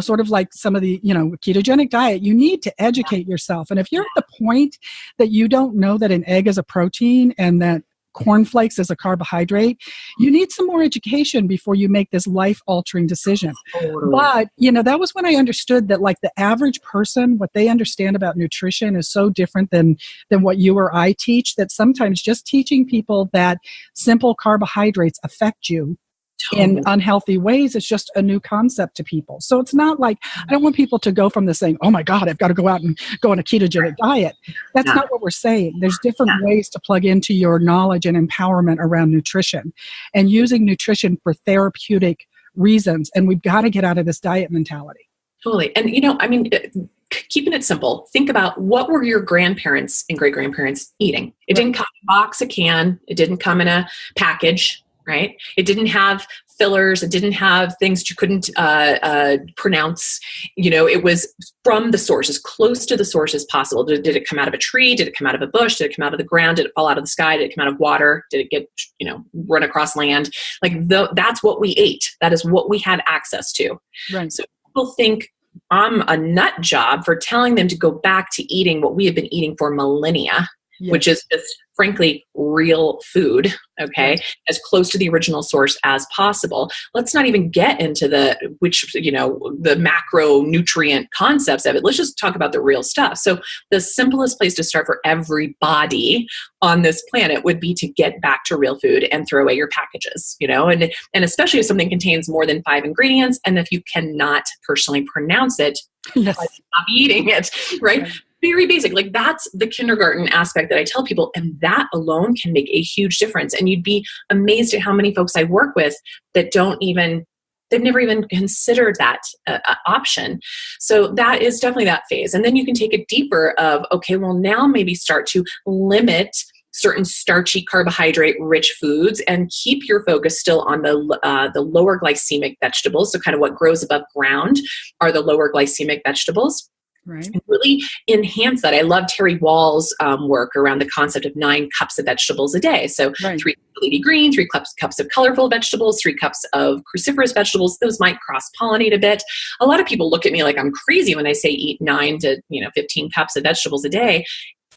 sort of like some of the, ketogenic diet, you need to educate yourself. And if you're at the point that you don't know that an egg is a protein and that cornflakes is a carbohydrate, you need some more education before you make this life-altering decision. Totally. But, that was when I understood that, like, the average person, what they understand about nutrition is so different than what you or I teach, that sometimes just teaching people that simple carbohydrates affect you in unhealthy ways is just a new concept to people. So it's not like, I don't want people to go from this saying, oh my God, I've got to go out and go on a ketogenic diet. That's not what we're saying. There's different ways to plug into your knowledge and empowerment around nutrition and using nutrition for therapeutic reasons. And we've got to get out of this diet mentality. Totally. And, keeping it simple, think about what were your grandparents and great-grandparents eating. It didn't come in a box, a can. It didn't come in a package, right? It didn't have fillers. It didn't have things you couldn't pronounce. It was from the source, as close to the source as possible. Did it come out of a tree? Did it come out of a bush? Did it come out of the ground? Did it fall out of the sky? Did it come out of water? Did it get, run across land? That's what we ate. That is what we had access to. Right. So people think I'm a nut job for telling them to go back to eating what we have been eating for millennia, which is just frankly real food, okay, as close to the original source as possible. Let's not even get into the macronutrient concepts of it. Let's just talk about the real stuff. So the simplest place to start for everybody on this planet would be to get back to real food and throw away your packages, and especially if something contains more than 5 ingredients. And if you cannot personally pronounce it, stop eating it, right? Very basic. That's the kindergarten aspect that I tell people, and that alone can make a huge difference. And you'd be amazed at how many folks I work with that they've never even considered that option. So that is definitely that phase. And then you can take it deeper of, okay, well now maybe start to limit certain starchy carbohydrate rich foods and keep your focus still on the lower glycemic vegetables. So kind of what grows above ground are the lower glycemic vegetables. Right. And really enhance that. I love Terry Wall's work around the concept of 9 cups of vegetables a day. So 3 leafy green, 3 cups of colorful vegetables, 3 cups of cruciferous vegetables. Those might cross-pollinate a bit. A lot of people look at me like I'm crazy when I say eat 9 to 15 cups of vegetables a day.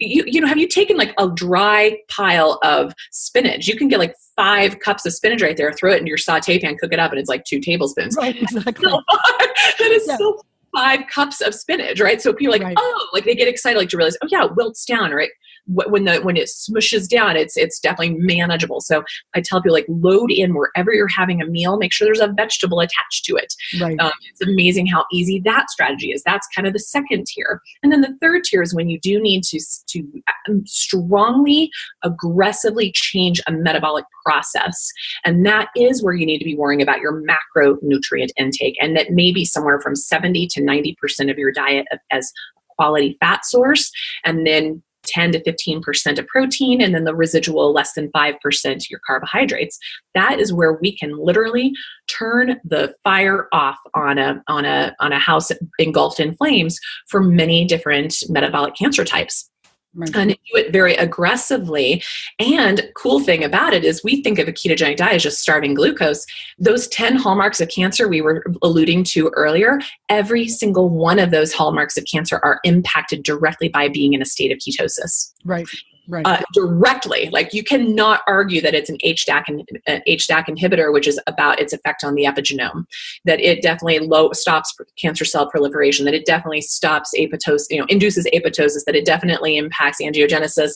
Have you taken a dry pile of spinach? You can get 5 cups of spinach right there, throw it into your saute pan, cook it up, and it's 2 tablespoons. Right, exactly. That is so 5 cups of spinach, right? So people they get excited to realize, it wilts down, right? When it smushes down, it's definitely manageable. So I tell people load in wherever you're having a meal, make sure there's a vegetable attached to it. Right. It's amazing how easy that strategy is. That's kind of the second tier. And then the third tier is when you do need to strongly, aggressively change a metabolic process. And that is where you need to be worrying about your macronutrient intake. And that may be somewhere from 70 to 90% of your diet as quality fat source, and then 10 to 15% of protein, and then the residual less than 5% your carbohydrates. That is where we can literally turn the fire off on a house engulfed in flames for many different metabolic cancer types. Right. And do it very aggressively. And cool thing about it is we think of a ketogenic diet as just starving glucose. Those 10 hallmarks of cancer we were alluding to earlier, every single one of those hallmarks of cancer are impacted directly by being in a state of ketosis. Right. Directly. You cannot argue that it's an HDAC inhibitor, which is about its effect on the epigenome, that it definitely stops cancer cell proliferation, that it definitely stops apoptosis, induces apoptosis, that it definitely impacts angiogenesis.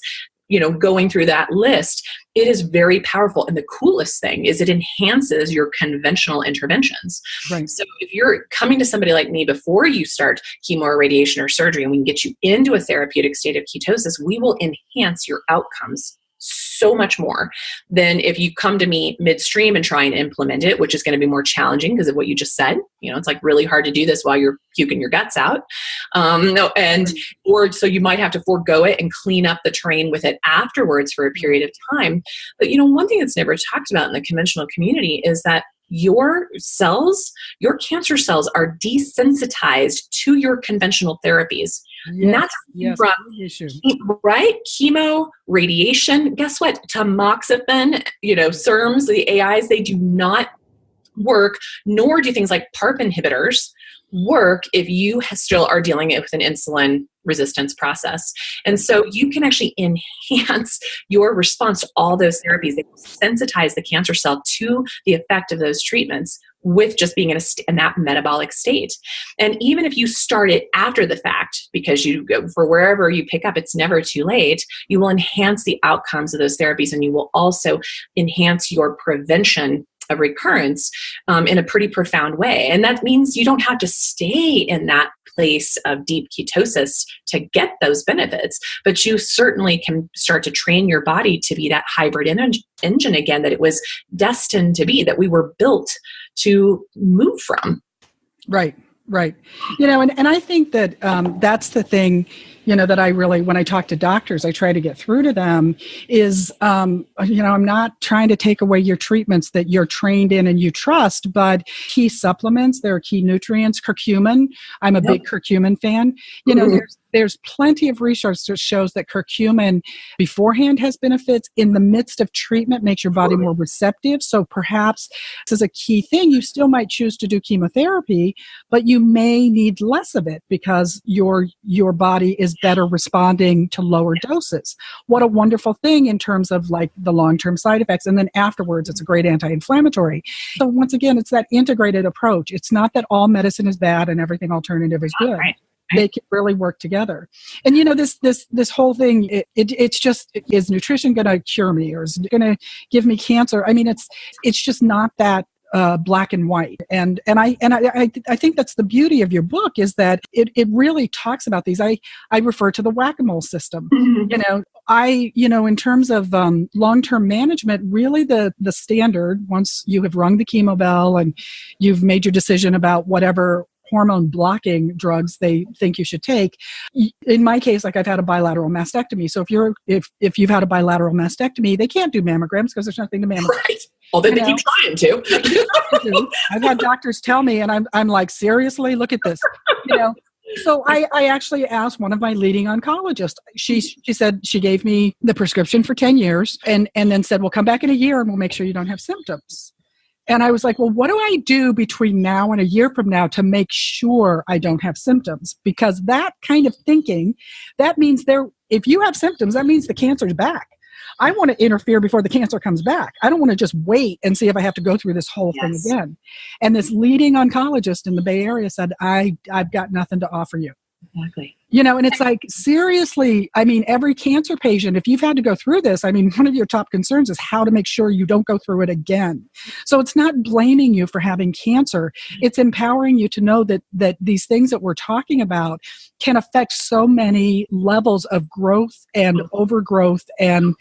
Going through that list, it is very powerful. And the coolest thing is it enhances your conventional interventions. Right. So if you're coming to somebody like me before you start chemo or radiation or surgery, and we can get you into a therapeutic state of ketosis, we will enhance your outcomes so much more than if you come to me midstream and try and implement it, which is going to be more challenging because of what you just said. It's really hard to do this while you're puking your guts out. Or so you might have to forego it and clean up the terrain with it afterwards for a period of time. But one thing that's never talked about in the conventional community is that your cancer cells are desensitized to your conventional therapies. Yes, from chemo, radiation. Guess what? Tamoxifen, SERMs, the AIs, they do not work, nor do things like PARP inhibitors work if you still are dealing with an insulin resistance process. And so you can actually enhance your response to all those therapies. They will sensitize the cancer cell to the effect of those treatments with just being in that metabolic state. And even if you start it after the fact, because you go for wherever you pick up, it's never too late, you will enhance the outcomes of those therapies, and you will also enhance your prevention recurrence in a pretty profound way. And that means you don't have to stay in that place of deep ketosis to get those benefits, but you certainly can start to train your body to be that hybrid engine again that it was destined to be, that we were built to move from. Right. And I think that that's the thing, that I really, when I talk to doctors, I try to get through to them is, I'm not trying to take away your treatments that you're trained in and you trust, but key supplements, there are key nutrients, curcumin. I'm a big curcumin fan. There's plenty of research that shows that curcumin beforehand has benefits. In the midst of treatment, makes your body more receptive. So perhaps this is a key thing. You still might choose to do chemotherapy, but you may need less of it because your body is better responding to lower doses. What a wonderful thing in terms of like the long-term side effects. And then afterwards, it's a great anti-inflammatory. So once again, it's that integrated approach. It's not that all medicine is bad and everything alternative is good. Right. They can really work together. And this whole thing, it's just, is nutrition going to cure me, or is it going to give me cancer? I mean, it's just not that black and white. And I think that's the beauty of your book, is that it really talks about these. I refer to the whack-a-mole system. In terms of long-term management, really the standard, once you have rung the chemo bell and you've made your decision about whatever hormone blocking drugs they think you should take. In my case, like I've had a bilateral mastectomy. So if you've had a bilateral mastectomy, they can't do mammograms because there's nothing to mammogram. Right. Well, then they keep trying to. I've had doctors tell me, and I'm like, seriously, look at this. So I actually asked one of my leading oncologists. She said, she gave me the prescription for 10 years and then said, well, come back in a year and we'll make sure you don't have symptoms. And I was like, well, what do I do between now and a year from now to make sure I don't have symptoms? Because that kind of thinking, that means if you have symptoms, that means the cancer's back. I want to interfere before the cancer comes back. I don't want to just wait and see if I have to go through this whole thing again. And this leading oncologist in the Bay Area said, I've got nothing to offer you. Exactly. And it's like, seriously, I mean, every cancer patient, if you've had to go through this, I mean, one of your top concerns is how to make sure you don't go through it again. So it's not blaming you for having cancer. It's empowering you to know that these things that we're talking about can affect so many levels of growth and overgrowth and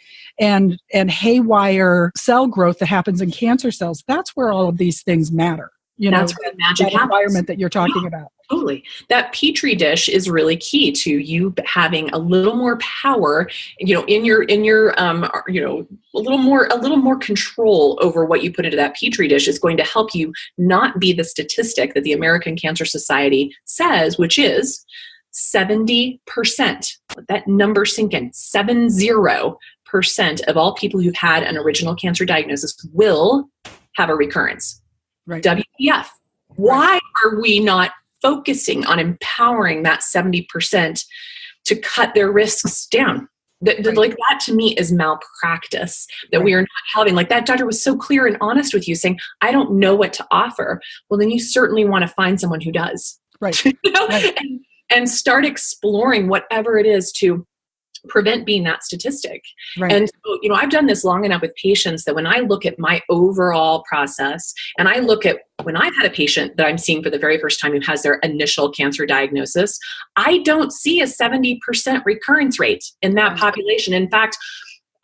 haywire cell growth that happens in cancer cells. That's where all of these things matter. That's where the magic happens. Environment that you're talking about. Totally. That Petri dish is really key to you having a little more power, in your a little more control over what you put into that Petri dish is going to help you not be the statistic that the American Cancer Society says, which is 70%. Let that number sink in. 70% of all people who've had an original cancer diagnosis will have a recurrence. Right. WTF. Why are we not focusing on empowering that 70% to cut their risks down? Like that to me is malpractice, that we are not having, like that doctor was so clear and honest with you saying, I don't know what to offer. Well, then you certainly want to find someone who does. Right. Right. And start exploring whatever it is to prevent being that statistic. Right. And so, I've done this long enough with patients that when I look at my overall process, and I look at when I've had a patient that I'm seeing for the very first time who has their initial cancer diagnosis, I don't see a 70% recurrence rate in that population. In fact,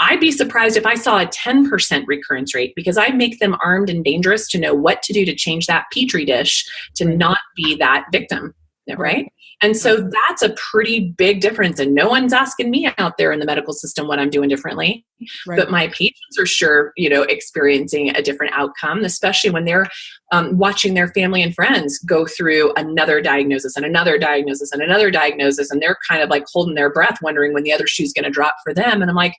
I'd be surprised if I saw a 10% recurrence rate, because I make them armed and dangerous to know what to do to change that Petri dish to not be that victim. Right. And so that's a pretty big difference. And no one's asking me out there in the medical system what I'm doing differently. Right. But my patients are sure, experiencing a different outcome, especially when they're watching their family and friends go through another diagnosis and another diagnosis and another diagnosis. And they're kind of like holding their breath, wondering when the other shoe's going to drop for them. And I'm like,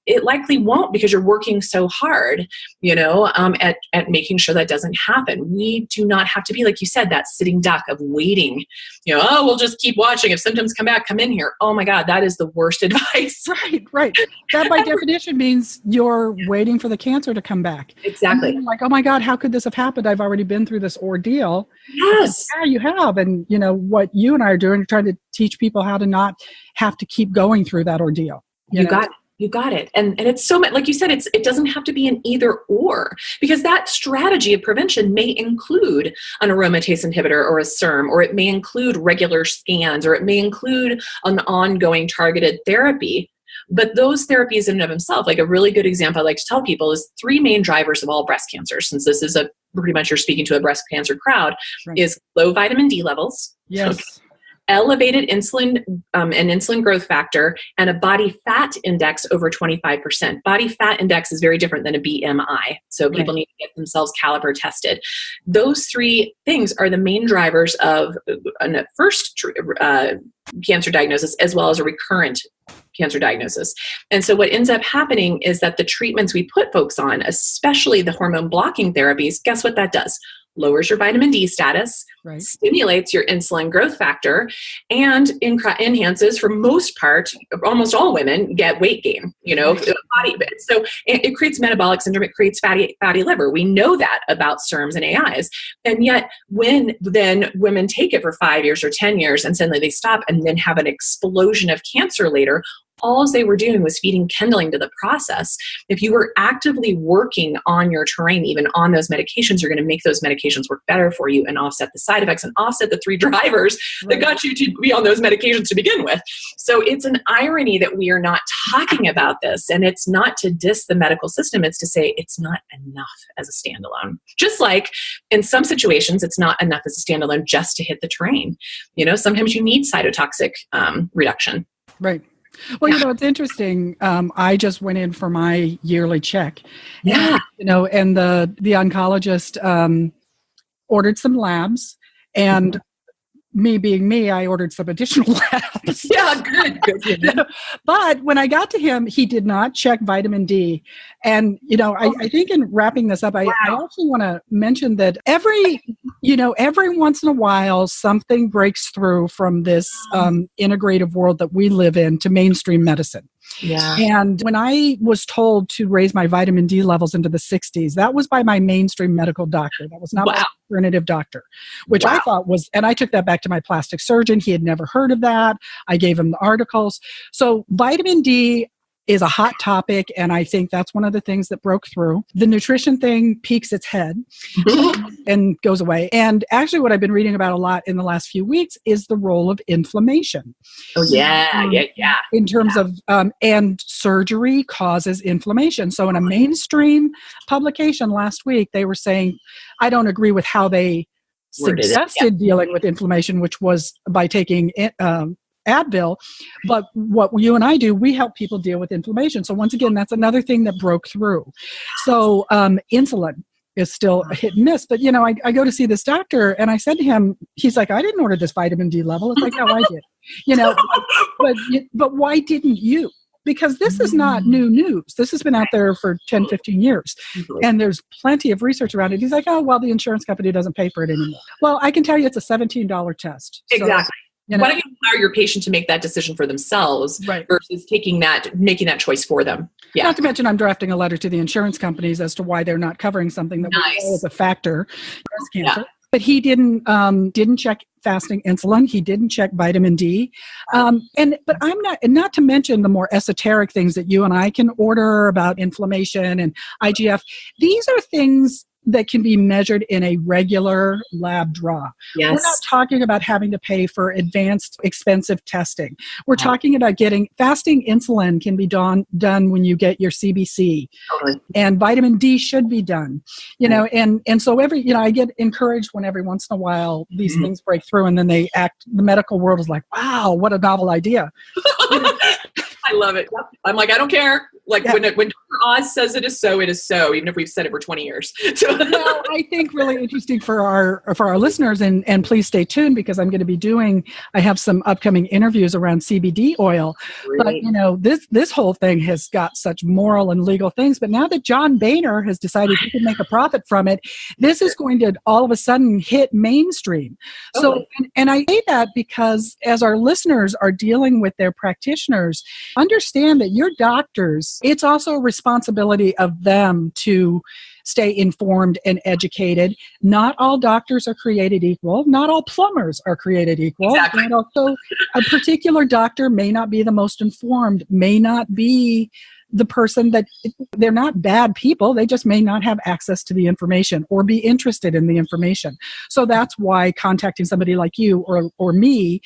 it likely won't, because you're working so hard, at making sure that doesn't happen. We do not have to be, like you said, that sitting duck of waiting, we'll just keep watching. If symptoms come back, come in here. Oh my God, that is the worst advice. Right. That by definition means you're waiting for the cancer to come back. Exactly. Like, oh my God, how could this have happened? I've already been through this ordeal. Yes. Yeah, you have. And what you and I are doing, trying to teach people how to not have to keep going through that ordeal. You got it. You got it. And it's so much, like you said, it doesn't have to be an either or, because that strategy of prevention may include an aromatase inhibitor or a SERM, or it may include regular scans, or it may include an ongoing targeted therapy. But those therapies in and of themselves, like a really good example I like to tell people, is 3 main drivers of all breast cancer, since this is pretty much you're speaking to a breast cancer crowd, right, is low vitamin D levels. Yes. Okay, elevated insulin and insulin growth factor, and a body fat index over 25%. Body fat index is very different than a BMI. So people need to get themselves caliper tested. Those 3 things are the main drivers of a first cancer diagnosis, as well as a recurrent cancer diagnosis. And so what ends up happening is that the treatments we put folks on, especially the hormone blocking therapies, guess what that does? Lowers your vitamin D status, right, stimulates your insulin growth factor, and enhances, for most part, almost all women get weight gain, body. So it creates metabolic syndrome. It creates fatty liver. We know that about SERMs and AIs. And yet when then women take it for 5 years or 10 years and suddenly they stop and then have an explosion of cancer later, all they were doing was feeding kindling to the process. If you were actively working on your terrain, even on those medications, you're going to make those medications work better for you and offset the side effects and offset the 3 drivers that got you to be on those medications to begin with. So it's an irony that we are not talking about this, and it's not to diss the medical system. It's to say it's not enough as a standalone. Just like in some situations, it's not enough as a standalone just to hit the terrain. Sometimes you need cytotoxic reduction. Right. Well, it's interesting. I just went in for my yearly check. Yeah. And the oncologist ordered some labs, and me being me, I ordered some additional labs. Yeah, good. But when I got to him, he did not check vitamin D. And, I think in wrapping this up, I also want to mention that every once in a while, something breaks through from this integrative world that we live in to mainstream medicine. Yeah. And when I was told to raise my vitamin D levels into the 60s, that was by my mainstream medical doctor. That was not my alternative doctor, which I thought was, and I took that back to my plastic surgeon. He had never heard of that. I gave him the articles. So vitamin D is a hot topic, and I think that's one of the things that broke through. The nutrition thing peaks its head and goes away. And actually what I've been reading about a lot in the last few weeks is the role of inflammation. Oh, yeah. In terms of, and surgery causes inflammation. So in a mainstream publication last week, they were saying, I don't agree with how they suggested dealing with inflammation, which was by taking Advil, but what you and I do, we help people deal with inflammation. So once again, that's another thing that broke through. So insulin is still a hit and miss, but I go to see this doctor, and I said to him, he's like, I didn't order this vitamin D level. It's like, no, I did, but why didn't you? Because this is not new news. This has been out there for 10, 15 years. And there's plenty of research around it. He's like, oh, well, the insurance company doesn't pay for it anymore. Well, I can tell you it's a $17 test. Exactly. Why don't you allow your patient to make that decision for themselves versus making that choice for them? Yeah. Not to mention, I'm drafting a letter to the insurance companies as to why they're not covering something that we know is a factor, breast cancer. Yeah. But he didn't check fasting insulin. He didn't check vitamin D. But I'm not to mention the more esoteric things that you and I can order about inflammation and IGF. These are things that can be measured in a regular lab draw. Yes. We're not talking about having to pay for advanced, expensive testing. We're talking about fasting insulin can be done when you get your CBC. Totally. And vitamin D should be done. And so I get encouraged when every once in a while these things break through, and then the medical world is like, wow, what a novel idea. I love it. I'm like, I don't care. Like when Dr. Oz says it is so, even if we've said it for 20 years. So well, I think really interesting for our listeners, and please stay tuned, because I'm going to be I have some upcoming interviews around CBD oil. Really? But this whole thing has got such moral and legal things. But now that John Boehner has decided he can make a profit from it, this is going to all of a sudden hit mainstream. Totally. So, and I say that because as our listeners are dealing with their practitioners, understand that your doctors, it's also a responsibility of them to stay informed and educated. Not all doctors are created equal. Not all plumbers are created equal. Exactly. And also, a particular doctor may not be the most informed, may not be the person that they're not bad people. They just may not have access to the information or be interested in the information. So that's why contacting somebody like you or me,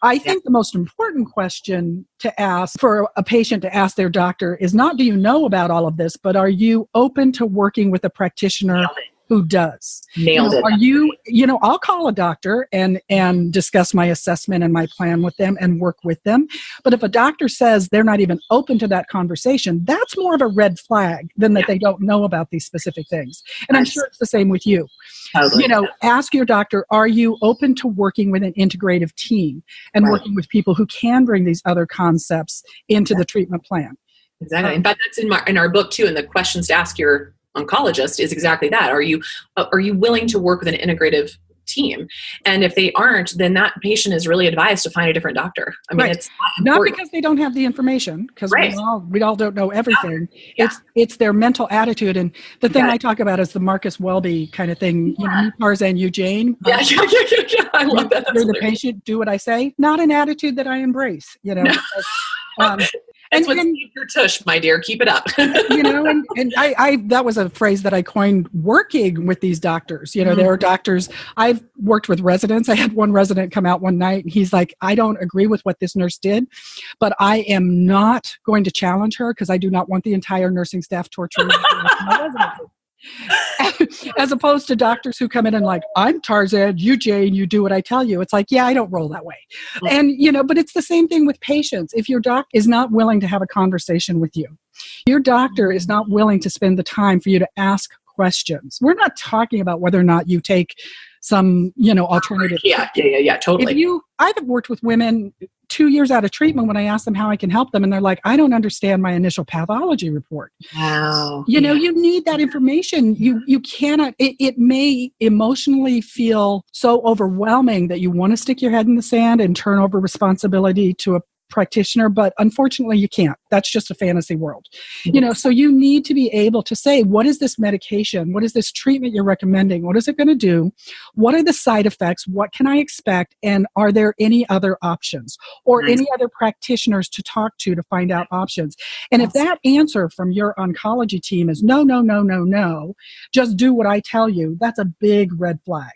I think the most important question to ask for a patient to ask their doctor is not, do you know about all of this, but are you open to working with a practitioner who does? Nailed it. Are you, I'll call a doctor and discuss my assessment and my plan with them and work with them. But if a doctor says they're not even open to that conversation, that's more of a red flag than that they don't know about these specific things. And I'm sure it's the same with you. Totally. Ask your doctor, are you open to working with an integrative team and working with people who can bring these other concepts into the treatment plan? Exactly. In fact, that's in our book too. And the questions to ask your oncologist is exactly that. Are you willing to work with an integrative team? And if they aren't, then that patient is really advised to find a different doctor. I mean, it's not because they don't have the information, because we all don't know everything. Yeah. It's their mental attitude. And the thing I talk about is the Marcus Welby kind of thing. Me, Tarzan, you, Jane. Yeah. I love that. You're the patient. Do what I say. Not an attitude that I embrace. That's what's your tush, my dear. Keep it up. And I that was a phrase that I coined working with these doctors. There are doctors. I've worked with residents. I had one resident come out one night and he's like, I don't agree with what this nurse did, but I am not going to challenge her because I do not want the entire nursing staff torturing my residents. As opposed to doctors who come in and like, I'm Tarzan, you Jane, you do what I tell you. It's like, I don't roll that way. And, but it's the same thing with patients. If your doc is not willing to have a conversation with you, your doctor is not willing to spend the time for you to ask questions. We're not talking about whether or not you take some, alternative. Yeah, totally. I've worked with women 2 years out of treatment when I ask them how I can help them. And they're like, I don't understand my initial pathology report. Wow. You need that information. You cannot, it may emotionally feel so overwhelming that you want to stick your head in the sand and turn over responsibility to a practitioner, but unfortunately you can't. That's just a fantasy world. So you need to be able to say, what is this medication? What is this treatment you're recommending? What is it going to do? What are the side effects? What can I expect? And are there any other options or any other practitioners to talk to find out options? And if that answer from your oncology team is no, just do what I tell you, that's a big red flag.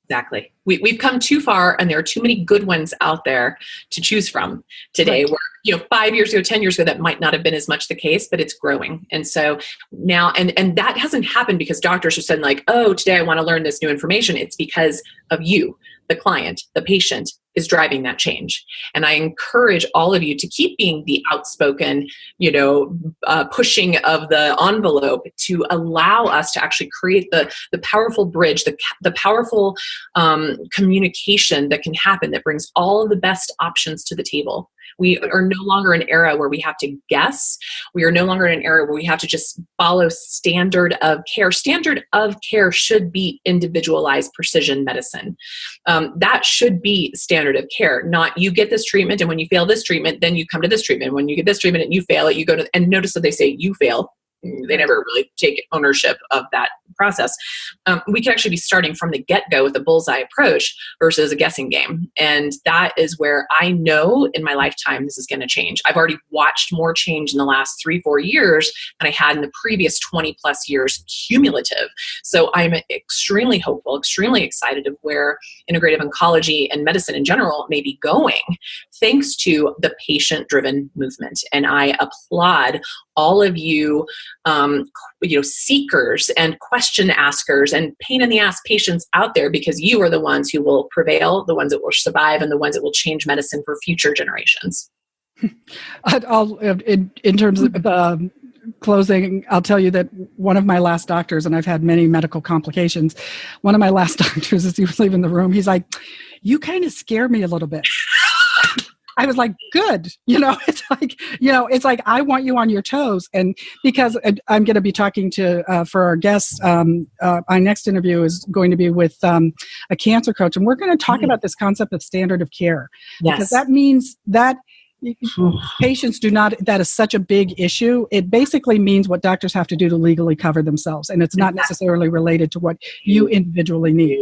Exactly. We've come too far, and there are too many good ones out there to choose from today. Where 5 years ago, 10 years ago, that might not have been as much the case, but it's growing. And so now, and that hasn't happened because doctors are saying like, oh, today I want to learn this new information. It's because of you, the client, the patient is driving that change. And I encourage all of you to keep being the outspoken, pushing of the envelope to allow us to actually create the powerful bridge, the powerful communication that can happen that brings all of the best options to the table. We are no longer in an era where we have to guess. We are no longer in an era where we have to just follow standard of care. Standard of care should be individualized precision medicine. That should be standard of care, not you get this treatment, and when you fail this treatment, then you come to this treatment. When you get this treatment and you fail it, you go to, and notice that they say you fail. They never really take ownership of that process. We can actually be starting from the get-go with a bullseye approach versus a guessing game. And that is where I know in my lifetime this is going to change. I've already watched more change in the last 3-4 years than I had in the previous 20 plus years cumulative. So I'm extremely hopeful, extremely excited of where integrative oncology and medicine in general may be going, thanks to the patient-driven movement. And I applaud all of you, seekers and question askers and pain in the ass patients out there, because you are the ones who will prevail, the ones that will survive, and the ones that will change medicine for future generations. In terms of closing, I'll tell you that one of my last doctors, and I've had many medical complications, one of my last doctors, as he was leaving the room, he's like, you kind of scare me a little bit. I was like, good. It's like, I want you on your toes. And because I'm going to be talking to, for our guests, my next interview is going to be with a cancer coach. And we're going to talk about this concept of standard of care. Yes. Because that means that Patients do not, that is such a big issue. It basically means what doctors have to do to legally cover themselves. And it's not necessarily related to what you individually need,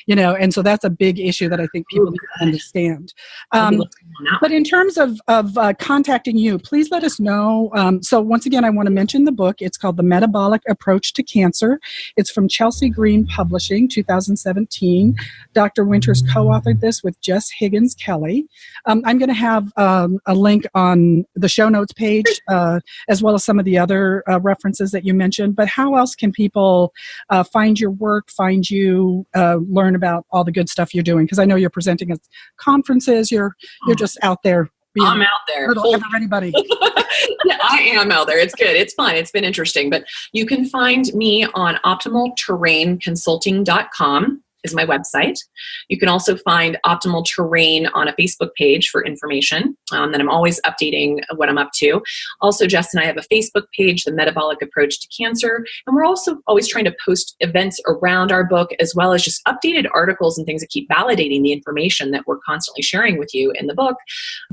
and so that's a big issue that I think people need to understand. But in terms of contacting you, please let us know. So once again, I want to mention the book. It's called The Metabolic Approach to Cancer. It's from Chelsea Green Publishing, 2017. Dr. Winters co-authored this with Jess Higgins Kelly. I'm going to have a link on the show notes page, as well as some of the other references that you mentioned. But how else can people find your work, find you, learn about all the good stuff you're doing? Because I know you're presenting at conferences. You're just out there. I'm out there. Everybody. Yeah, I am out there. It's good. It's fun. It's been interesting. But you can find me on optimalterrainconsulting.com is my website. You can also find Optimal Terrain on a Facebook page for information that I'm always updating what I'm up to. Also, Jess and I have a Facebook page, The Metabolic Approach to Cancer. And we're also always trying to post events around our book, as well as just updated articles and things that keep validating the information that we're constantly sharing with you in the book.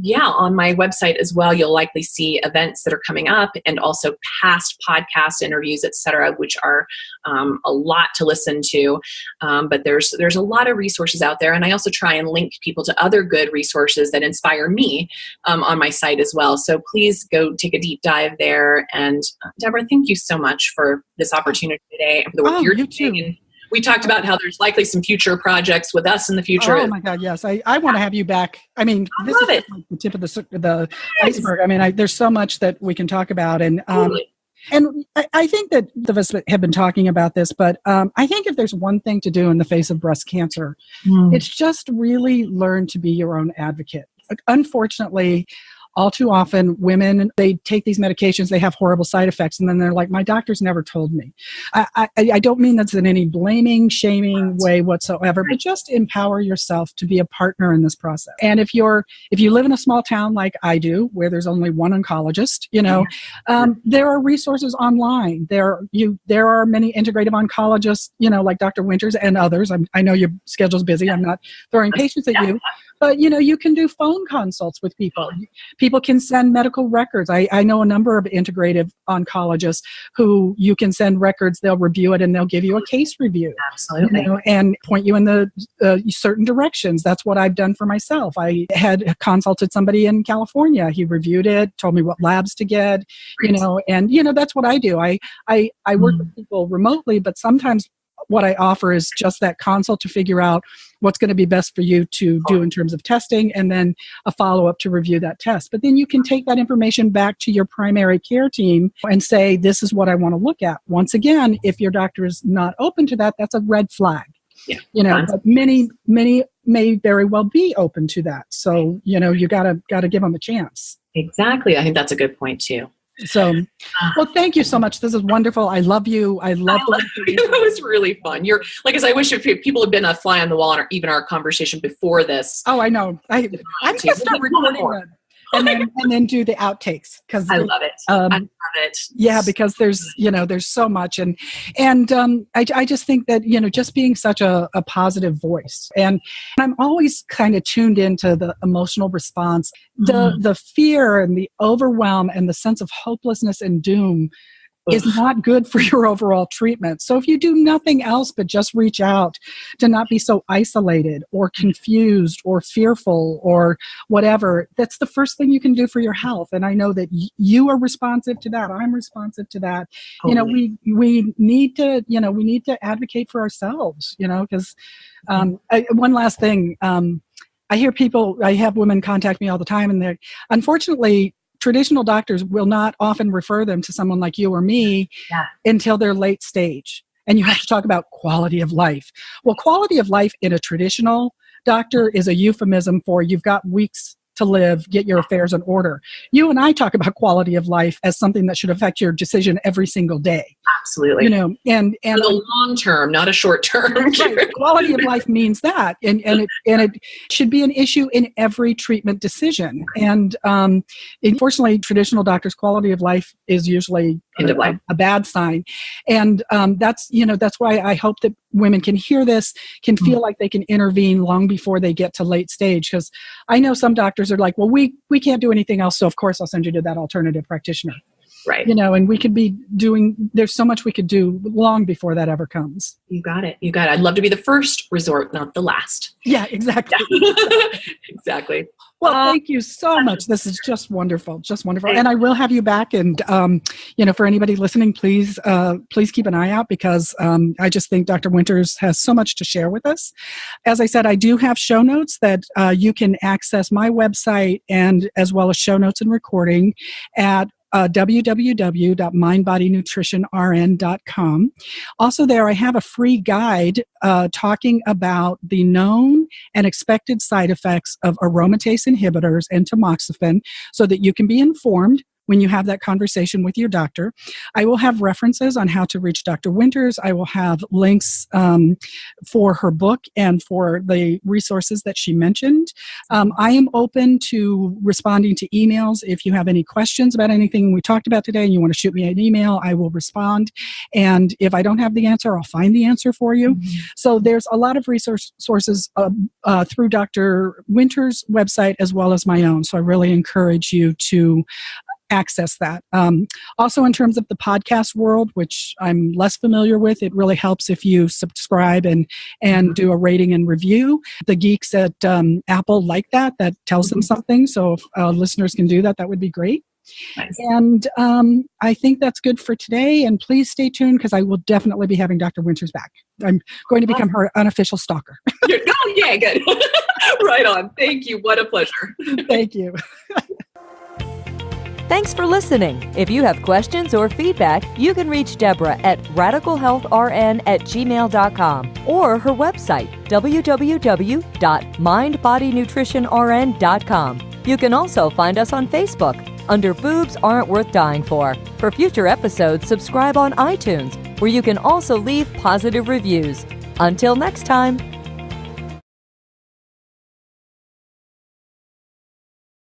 Yeah, on my website as well, you'll likely see events that are coming up and also past podcast interviews, etc., which are a lot to listen to. But there's a lot of resources out there, and I also try and link people to other good resources that inspire me on my site as well. So please go take a deep dive there. And Deborah, thank you so much for this opportunity today and for the work you're doing. And we talked about how there's likely some future projects with us in the future. Oh my God, yes! I want to have you back. I mean, this is like the tip of the iceberg. I mean, there's so much that we can talk about, and. Totally. And I think that both of us have been talking about this, but I think if there's one thing to do in the face of breast cancer, it's just really learn to be your own advocate. Unfortunately, all too often, women, they take these medications, they have horrible side effects, and then they're like, my doctor's never told me. I don't mean that's in any blaming, shaming way whatsoever, but just empower yourself to be a partner in this process. And if you live in a small town like I do, where there's only one oncologist, there are resources online. There are many integrative oncologists, like Dr. Winters and others. I know your schedule's busy. I'm not throwing patients at you. But, you can do phone consults with people. People can send medical records. I know a number of integrative oncologists who you can send records, they'll review it, and they'll give you a case review. Absolutely. And point you in the certain directions. That's what I've done for myself. I had consulted somebody in California. He reviewed it, told me what labs to get, and, that's what I do. I work with people remotely, but sometimes what I offer is just that consult to figure out what's going to be best for you to do in terms of testing, and then a follow-up to review that test. But then you can take that information back to your primary care team and say, this is what I want to look at. Once again, if your doctor is not open to that, that's a red flag. Yeah. But many may very well be open to that. So, you gotta give them a chance. Exactly. I think that's a good point too. So, well, thank you so much. This is wonderful. I love you. I love you. It was really fun. I wish if people had been a fly on the wall, or even our conversation before this. Oh, I know. I'm going to start recording them and then do the outtakes, because I love it. I love it. Yeah, because there's so much, and I just think that just being such a positive voice, and I'm always kind of tuned into the emotional response, the fear and the overwhelm and the sense of hopelessness and doom is not good for your overall treatment. So if you do nothing else but just reach out, to not be so isolated or confused or fearful or whatever, that's the first thing you can do for your health. And I know that you are responsive to that. I'm responsive to that. Totally. We need to advocate for ourselves, because one last thing, I have women contact me all the time, and they're, unfortunately, traditional doctors will not often refer them to someone like you or me until they're late stage. And you have to talk about quality of life. Well, quality of life in a traditional doctor is a euphemism for you've got weeks to live, get your affairs in order. You and I talk about quality of life as something that should affect your decision every single day. Absolutely. And for the long term, not a short term. Right. Quality of life means that, and it should be an issue in every treatment decision. And unfortunately, traditional doctors' quality of life is usually a bad sign, and that's why I hope that women can hear this, can feel like they can intervene long before they get to late stage. Because I know some doctors are like, well, we can't do anything else, so of course I'll send you to that alternative practitioner. Right. And we could be there's so much we could do long before that ever comes. You got it. I'd love to be the first resort, not the last. Yeah, exactly. Yeah. Exactly. Well, thank you so much. This is just wonderful. And I will have you back. And, for anybody listening, please keep an eye out, because I just think Dr. Winters has so much to share with us. As I said, I do have show notes that you can access my website, and as well as show notes and recording at www.mindbodynutritionrn.com. Also there, I have a free guide talking about the known and expected side effects of aromatase inhibitors and tamoxifen, so that you can be informed when you have that conversation with your doctor. I will have references on how to reach Dr. Winters. I will have links for her book and for the resources that she mentioned. I am open to responding to emails. If you have any questions about anything we talked about today and you want to shoot me an email, I will respond. And if I don't have the answer, I'll find the answer for you. So there's a lot of sources through Dr. Winters' website as well as my own. So I really encourage you to access that. Also, in terms of the podcast world, which I'm less familiar with, it really helps if you subscribe and do a rating and review. The geeks at Apple like that. That tells them something. So if listeners can do that, that would be great. Nice. And I think that's good for today. And please stay tuned, because I will definitely be having Dr. Winters back. I'm going to become her unofficial stalker. Oh, yeah, good. Right on. Thank you. What a pleasure. Thank you. Thanks for listening. If you have questions or feedback, you can reach Deborah at radicalhealthrn@gmail.com or her website, www.mindbodynutritionrn.com. You can also find us on Facebook under Boobs Aren't Worth Dying For. For future episodes, subscribe on iTunes, where you can also leave positive reviews. Until next time.